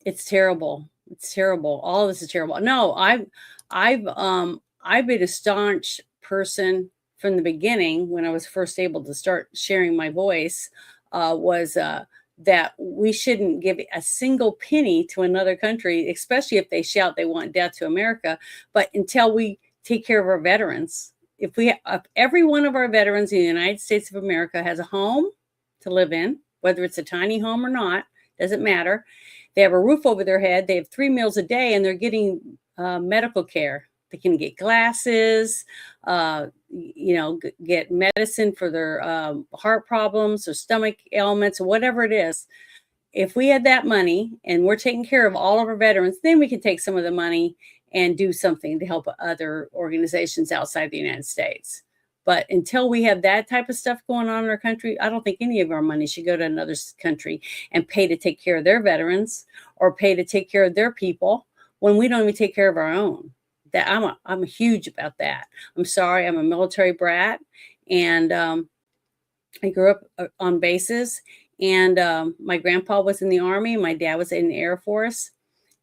It's terrible. It's terrible. All of this is terrible. No, I've been a staunch person from the beginning when I was first able to start sharing my voice, that we shouldn't give a single penny to another country, especially if they shout they want death to America. But until we take care of our veterans, if every one of our veterans in the United States of America has a home to live in, whether it's a tiny home or not, doesn't matter. They have a roof over their head. They have 3 meals a day, and they're getting medical care. They can get glasses, get medicine for their heart problems or stomach ailments or whatever it is. If we had that money and we're taking care of all of our veterans, then we can take some of the money and do something to help other organizations outside the United States. But until we have that type of stuff going on in our country, I don't think any of our money should go to another country and pay to take care of their veterans or pay to take care of their people when we don't even take care of our own. That I'm huge about that. I'm sorry, I'm a military brat, and I grew up on bases, and my grandpa was in the Army, my dad was in the Air Force,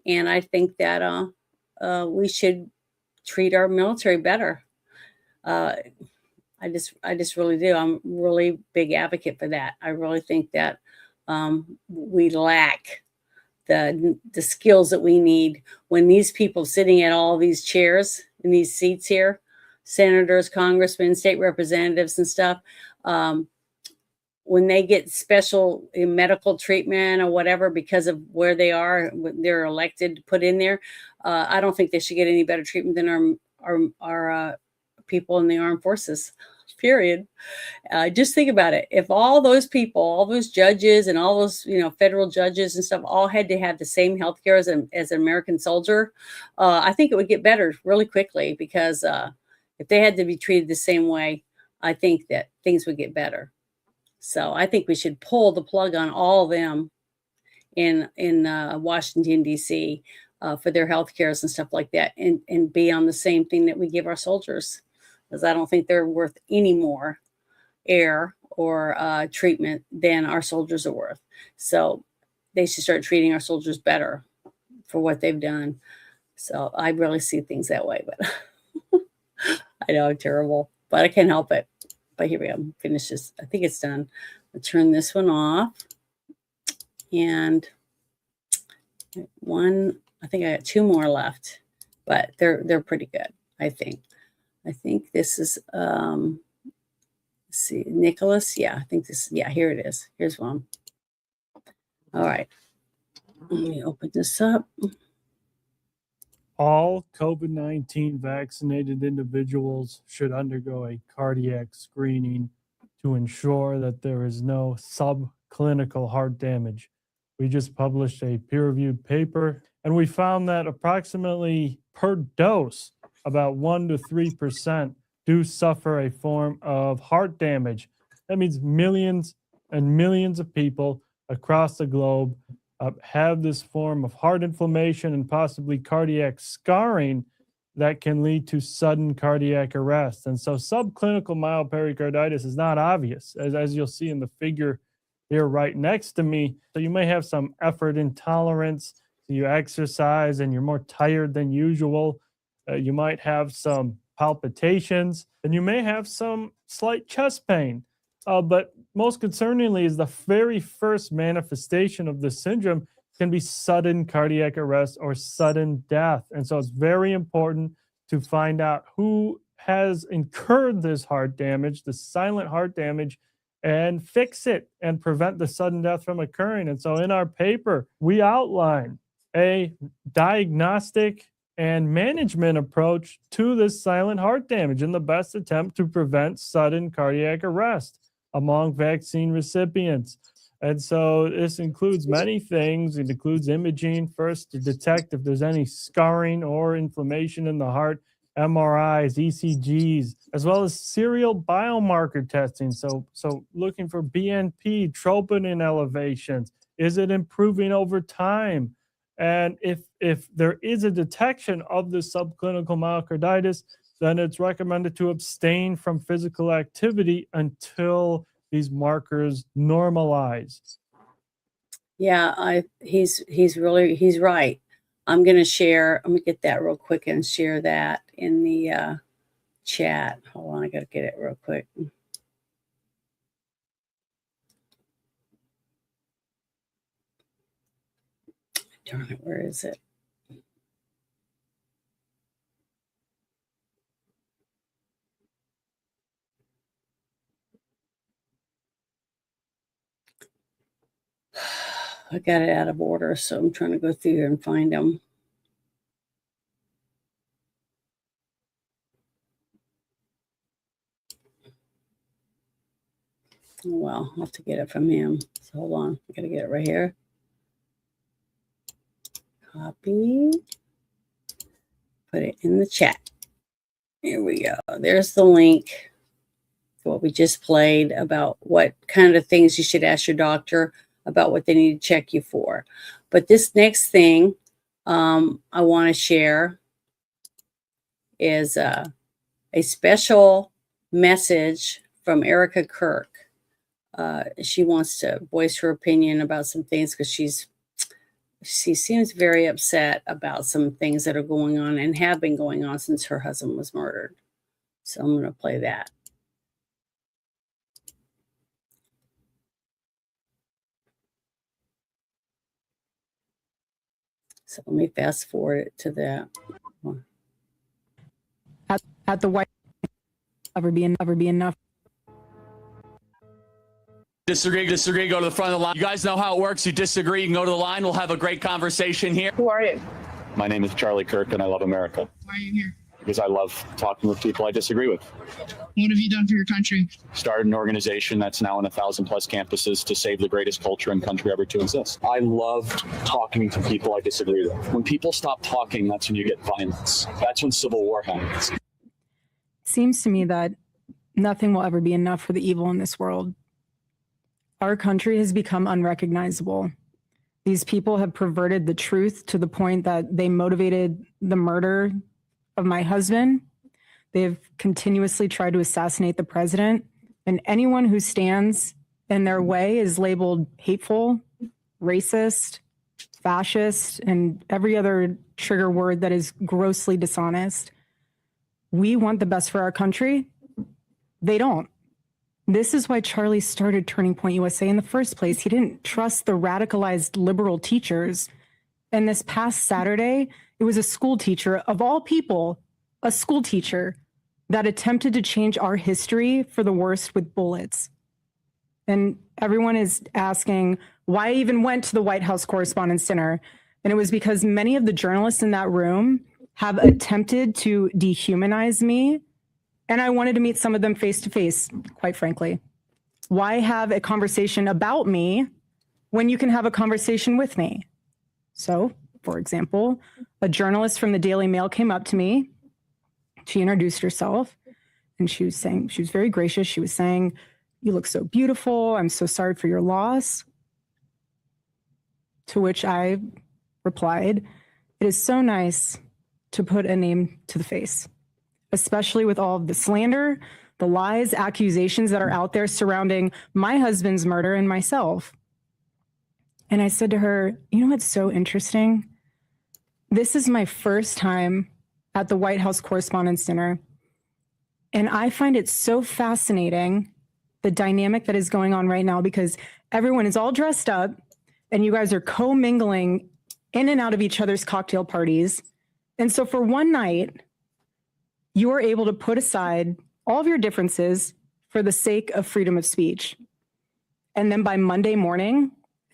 and I think that we should treat our military better. I just really do. I'm a really big advocate for that. I really think that we lack the skills that we need when these people sitting at all these chairs in these seats here, senators, congressmen, state representatives and stuff, when they get special medical treatment or whatever because of where they are, they're elected, put in there, I don't think they should get any better treatment than our people in the armed forces. Period. Just think about it. If all those people, all those judges and all those, federal judges and stuff all had to have the same health care as an American soldier, I think it would get better really quickly, because if they had to be treated the same way, I think that things would get better. So I think we should pull the plug on all of them in Washington, D.C. For their health cares and stuff like that, and be on the same thing that we give our soldiers. Because I don't think they're worth any more air or treatment than our soldiers are worth. So they should start treating our soldiers better for what they've done. So I really see things that way, but I know I'm terrible, but I can't help it. But here we go. Finish this. I think it's done. I'll turn this one off. And I think I got 2 more left, but they're pretty good, I think. I think this is, let's see, Nicholas. Yeah, I think this, yeah, here it is. Here's one. All right. Let me open this up.
All COVID-19 vaccinated individuals should undergo a cardiac screening to ensure that there is no subclinical heart damage. We just published a peer-reviewed paper, and we found that approximately per dose, about 1% to 3% do suffer a form of heart damage. That means millions and millions of people across the globe have this form of heart inflammation and possibly cardiac scarring that can lead to sudden cardiac arrest. And so subclinical mild pericarditis is not obvious, as you'll see in the figure here right next to me. So you may have some effort intolerance, So you exercise and you're more tired than usual. You might have some palpitations, and you may have some slight chest pain. But most concerningly is the very first manifestation of the syndrome can be sudden cardiac arrest or sudden death. And so it's very important to find out who has incurred this heart damage, the silent heart damage, and fix it and prevent the sudden death from occurring. And so in our paper, we outline a diagnostic and management approach to this silent heart damage in the best attempt to prevent sudden cardiac arrest among vaccine recipients. And so this includes many things. It includes imaging first to detect if there's any scarring or inflammation in the heart, MRIs, ECGs, as well as serial biomarker testing. So looking for BNP, troponin elevations. Is it improving over time? And if there is a detection of the subclinical myocarditis, then it's recommended to abstain from physical activity until these markers normalize.
Yeah, he's right. I'm going to get that real quick and share that in the chat. Hold on, I got to get it real quick. Darn it, where is it? I got it out of order, so I'm trying to go through here and find them. Oh, well, I'll have to get it from him. So hold on, I gotta get it right here. Copy. Put it in the chat. Here we go. There's the link to what we just played about what kind of things you should ask your doctor about what they need to check you for. But this next thing I want to share is a special message from Erica Kirk. She wants to voice her opinion about some things because she seems very upset about some things that are going on and have been going on since her husband was murdered. So I'm going to play that. So let me fast forward it to that.
At the White ever be enough.
Disagree, go to the front of the line. You guys know how it works. You disagree, you can go to the line. We'll have a great conversation here.
Who are you?
My name is Charlie Kirk, and I love America.
Why are you here?
Because I love talking with people I disagree with.
What have you done for your country?
Started an organization that's now in 1,000+ campuses to save the greatest culture and country ever to exist. I love talking to people I disagree with. When people stop talking, that's when you get violence. That's when civil war happens.
It seems to me that nothing will ever be enough for the evil in this world. Our country has become unrecognizable. These people have perverted the truth to the point that they motivated the murder of my husband. They have continuously tried to assassinate the president, and anyone who stands in their way is labeled hateful, racist, fascist, and every other trigger word that is grossly dishonest. We want the best for our country. They don't. This is why Charlie started Turning Point USA in the first place. He didn't trust the radicalized liberal teachers. And this past Saturday, it was a school teacher, of all people, a school teacher that attempted to change our history for the worst with bullets. And everyone is asking why I even went to the White House Correspondents' Dinner. And it was because many of the journalists in that room have attempted to dehumanize me. And I wanted to meet some of them face to face, quite frankly. Why have a conversation about me when you can have a conversation with me? So, for example, a journalist from the Daily Mail came up to me. She introduced herself, and she was very gracious. She was saying, "You look so beautiful. I'm so sorry for your loss." To which I replied, "It is so nice to put a name to the face, especially with all of the slander, the lies, accusations that are out there surrounding my husband's murder and myself." And I said to her, "You know what's so interesting? This is my first time at the White House Correspondents' Dinner, and I find it so fascinating, the dynamic that is going on right now, because everyone is all dressed up and you guys are co-mingling in and out of each other's cocktail parties. And so for one night, you are able to put aside all of your differences for the sake of freedom of speech. And then by Monday morning,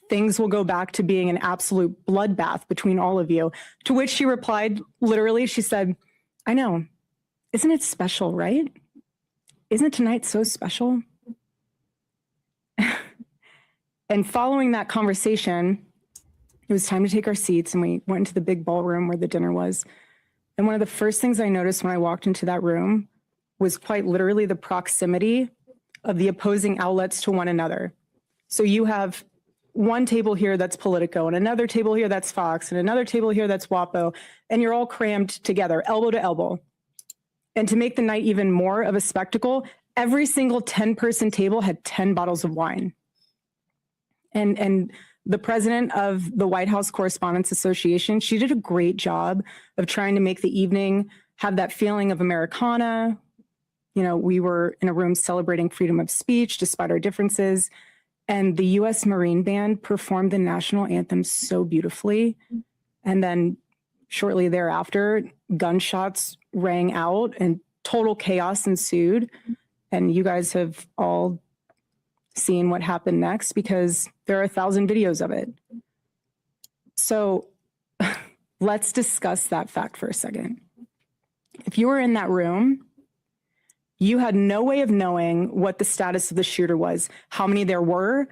things will go back to being an absolute bloodbath between all of you. To which she replied, literally, she said, I know, isn't it special, right? Isn't tonight so special? And following that conversation, it was time to take our seats, and we went into the big ballroom where the dinner was. And one of the first things I noticed when I walked into that room was quite literally the proximity of the opposing outlets to one another. So you have one table here that's Politico, and another table here that's Fox, and another table here that's WAPO, and you're all crammed together, elbow to elbow. And to make the night even more of a spectacle, every single 10-person table had 10 bottles of wine. And the president of the White House Correspondents Association, she did a great job of trying to make the evening have that feeling of Americana. You know, we were in a room celebrating freedom of speech despite our differences. And the U.S. Marine Band performed the national anthem so beautifully. And then shortly thereafter, gunshots rang out and total chaos ensued. And you guys have all seen what happened next because there are 1,000 videos of it. So let's discuss that fact for a second. If you were in that room, you had no way of knowing what the status of the shooter was, how many there were,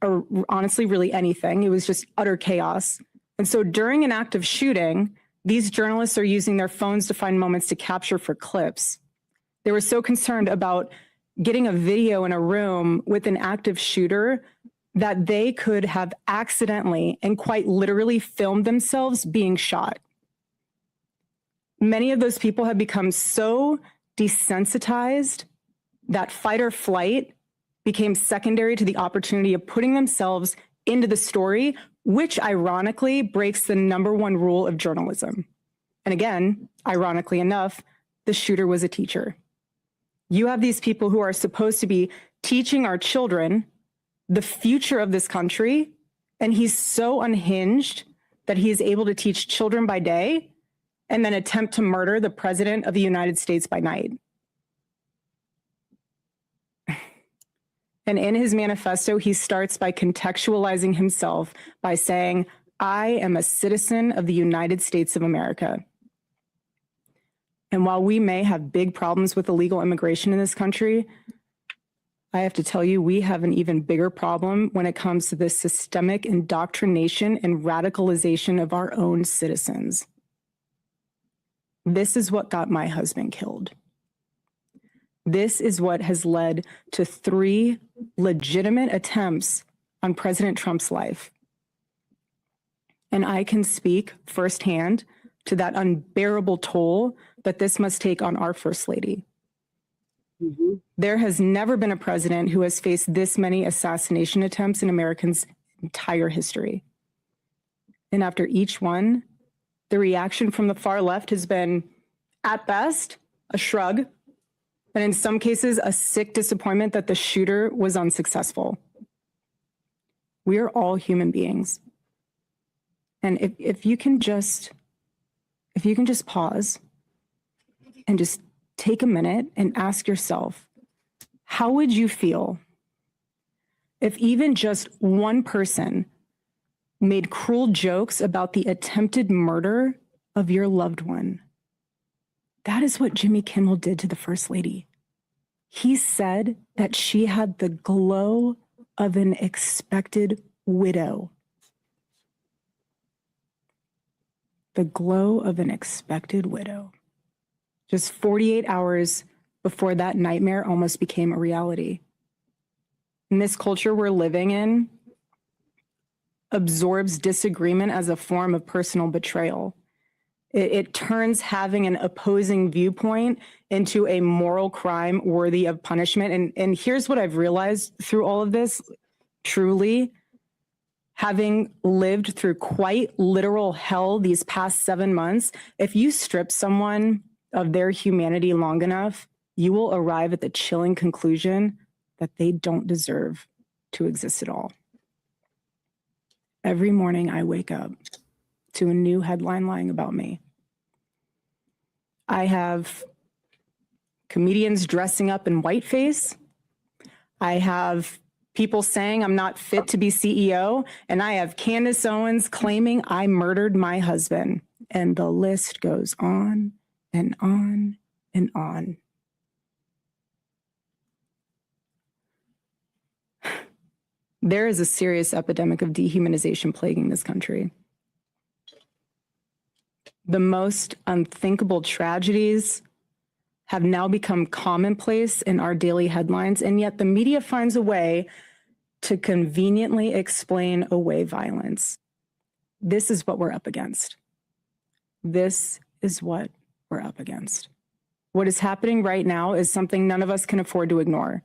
or honestly, really anything. It was just utter chaos. And so during an active shooting, these journalists are using their phones to find moments to capture for clips. They were so concerned about getting a video in a room with an active shooter that they could have accidentally and quite literally filmed themselves being shot. Many of those people have become so desensitized that fight or flight became secondary to the opportunity of putting themselves into the story, which ironically breaks the #1 rule of journalism. And again, ironically enough, the shooter was a teacher. You have these people who are supposed to be teaching our children the future of this country, and he's so unhinged that he is able to teach children by day and then attempt to murder the president of the United States by night. And in his manifesto, he starts by contextualizing himself by saying, I am a citizen of the United States of America. And while we may have big problems with illegal immigration in this country, I have to tell you, we have an even bigger problem when it comes to the systemic indoctrination and radicalization of our own citizens. This is what got my husband killed. This is what has led to 3 legitimate attempts on President Trump's life. And I can speak firsthand to that unbearable toll that this must take on our First Lady. Mm-hmm. There has never been a president who has faced this many assassination attempts in Americans' entire history. And after each one, the reaction from the far left has been, at best, a shrug, and in some cases, a sick disappointment that the shooter was unsuccessful. We are all human beings. And if you can just pause and just take a minute and ask yourself, how would you feel if even just one person made cruel jokes about the attempted murder of your loved one? That is what Jimmy Kimmel did to the First Lady. He said that she had the glow of an expected widow. The glow of an expected widow. Just 48 hours before that nightmare almost became a reality. And this culture we're living in absorbs disagreement as a form of personal betrayal. It turns having an opposing viewpoint into a moral crime worthy of punishment. And here's what I've realized through all of this, truly, Having lived through quite literal hell these past 7 months, if you strip someone of their humanity long enough, you will arrive at the chilling conclusion that they don't deserve to exist at all. Every morning I wake up to a new headline lying about me. I have comedians dressing up in whiteface. I have people saying I'm not fit to be CEO, and I have Candace Owens claiming I murdered my husband. And the list goes on and on and on. There is a serious epidemic of dehumanization plaguing this country. The most unthinkable tragedies have now become commonplace in our daily headlines, and yet the media finds a way to conveniently explain away violence. This is what we're up against. This is what we're up against. What is happening right now is something none of us can afford to ignore.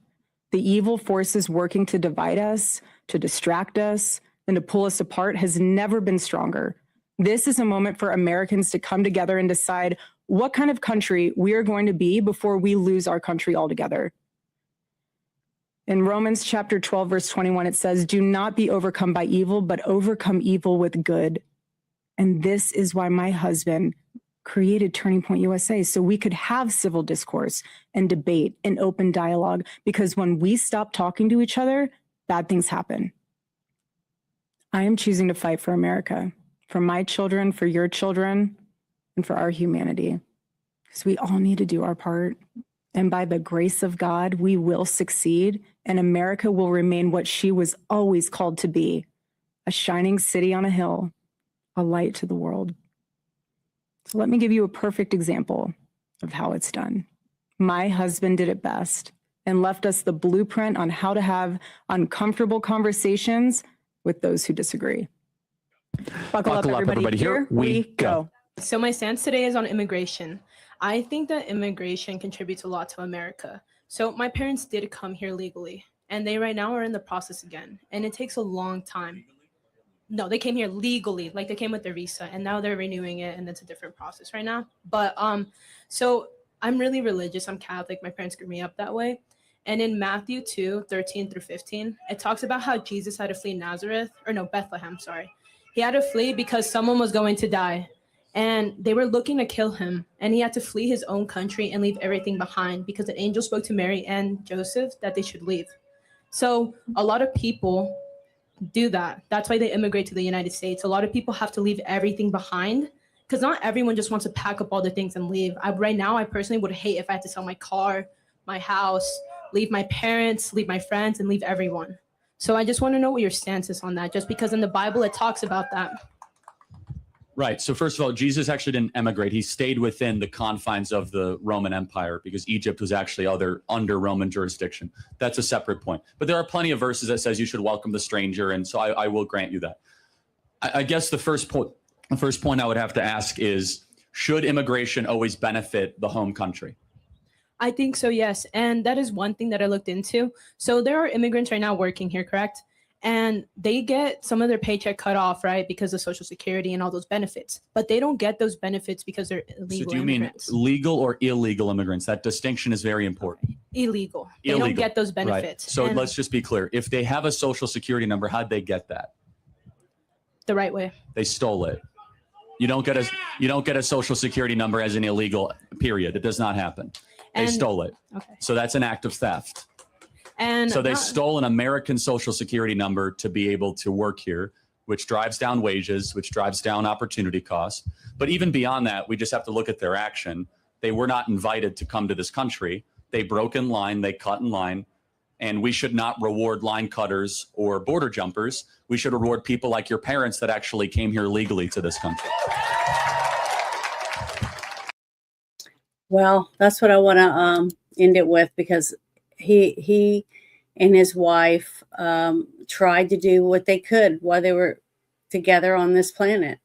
The evil forces working to divide us, to distract us, and to pull us apart has never been stronger. This is a moment for Americans to come together and decide what kind of country we are going to be before we lose our country altogether. In Romans chapter 12, verse 21, it says, "Do not be overcome by evil, but overcome evil with good." And this is why my husband created Turning Point USA, so we could have civil discourse and debate and open dialogue, because when we stop talking to each other, bad things happen. I am choosing to fight for America, for my children, for your children, and for our humanity, because we all need to do our part. And by the grace of God, we will succeed, and America will remain what she was always called to be, a shining city on a hill, a light to the world. So let me give you a perfect example of how it's done. My husband did it best and left us the blueprint on how to have uncomfortable conversations with those who disagree. Buckle up, everybody. Here we go.
So my stance today is on immigration. I think that immigration contributes a lot to America. So my parents did come here legally, and they right now are in the process again, and it takes a long time. No, they came here legally, like they came with their visa, and now they're renewing it, and it's a different process right now. But so I'm really religious. I'm Catholic. My parents grew me up that way. And in Matthew 2:13-15, it talks about how Jesus had to flee Bethlehem, sorry. He had to flee because someone was going to die, and they were looking to kill him, and he had to flee his own country and leave everything behind because an angel spoke to Mary and Joseph that they should leave. So a lot of people do that. That's why they immigrate to the United States. A lot of people have to leave everything behind because not everyone just wants to pack up all their things and leave. Right now, I personally would hate if I had to sell my car, my house, leave my parents, leave my friends, and leave everyone. So I just want to know what your stance is on that, just because in the Bible it talks about that.
Right. So first of all, Jesus actually didn't emigrate. He stayed within the confines of the Roman Empire because Egypt was actually under Roman jurisdiction. That's a separate point. But there are plenty of verses that says you should welcome the stranger. And so I will grant you that. I guess the first point I would have to ask is, should immigration always benefit the home country?
I think so, yes. And that is one thing that I looked into. So there are immigrants right now working here, correct? And they get some of their paycheck cut off, right, because of Social Security and all those benefits. But they don't get those benefits because they're illegal.
So do you
immigrants.
mean legal or illegal immigrants? That distinction is very important.
Illegal. They don't get those benefits.
Right. So
And
let's just be clear. If they have a Social Security number, how'd they get that?
the right way.
They stole it. You don't get a Social Security number as an illegal, period. It does not happen. They stole it.
Okay.
So that's an act of theft.
And
So they stole an American Social Security number to be able to work here, which drives down wages, which drives down opportunity costs. But even beyond that, we just have to look at their action. They were not invited to come to this country. They broke in line, they cut in line, and we should not reward line cutters or border jumpers. We should reward people like your parents that actually came here legally to this country.
Well, that's what I want to end it with, because he and his wife tried to do what they could while they were together on this planet.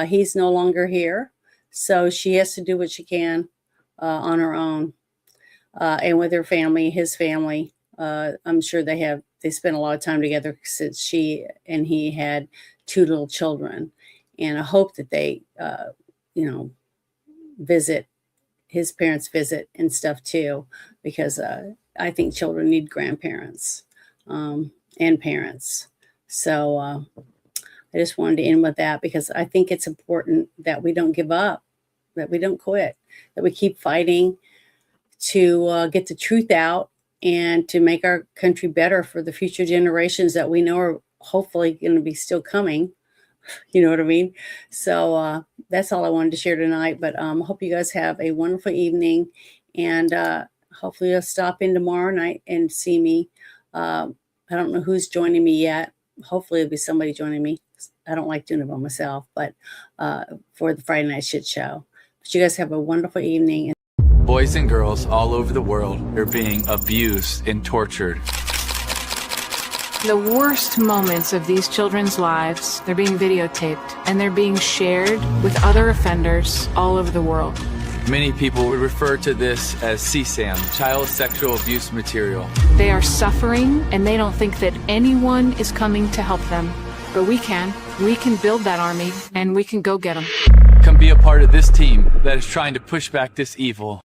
He's no longer here, so she has to do what she can on her own and with her family, his family. I'm sure they have they spent a lot of time together since she and he had 2 little children. And I hope that they, visit, his parents visit and stuff too, because I think children need grandparents and parents. So I just wanted to end with that, because I think it's important that we don't give up, that we don't quit, that we keep fighting to get the truth out and to make our country better for the future generations that we know are hopefully going to be still coming. You know what I mean? So that's all I wanted to share tonight. But I hope you guys have a wonderful evening, and hopefully you'll stop in tomorrow night and see me. I don't know who's joining me yet. Hopefully it'll be somebody joining me. I don't like doing it by myself, but for the Friday Night Shit Show. But you guys have a wonderful evening.
Boys and girls all over the world are being abused and tortured.
The worst moments of these children's lives, they're being videotaped and they're being shared with other offenders all over the world.
Many people would refer to this as CSAM, child sexual abuse material.
They are suffering and they don't think that anyone is coming to help them. But we can. We can build that army and we can go get them.
Come be a part of this team that is trying to push back this evil.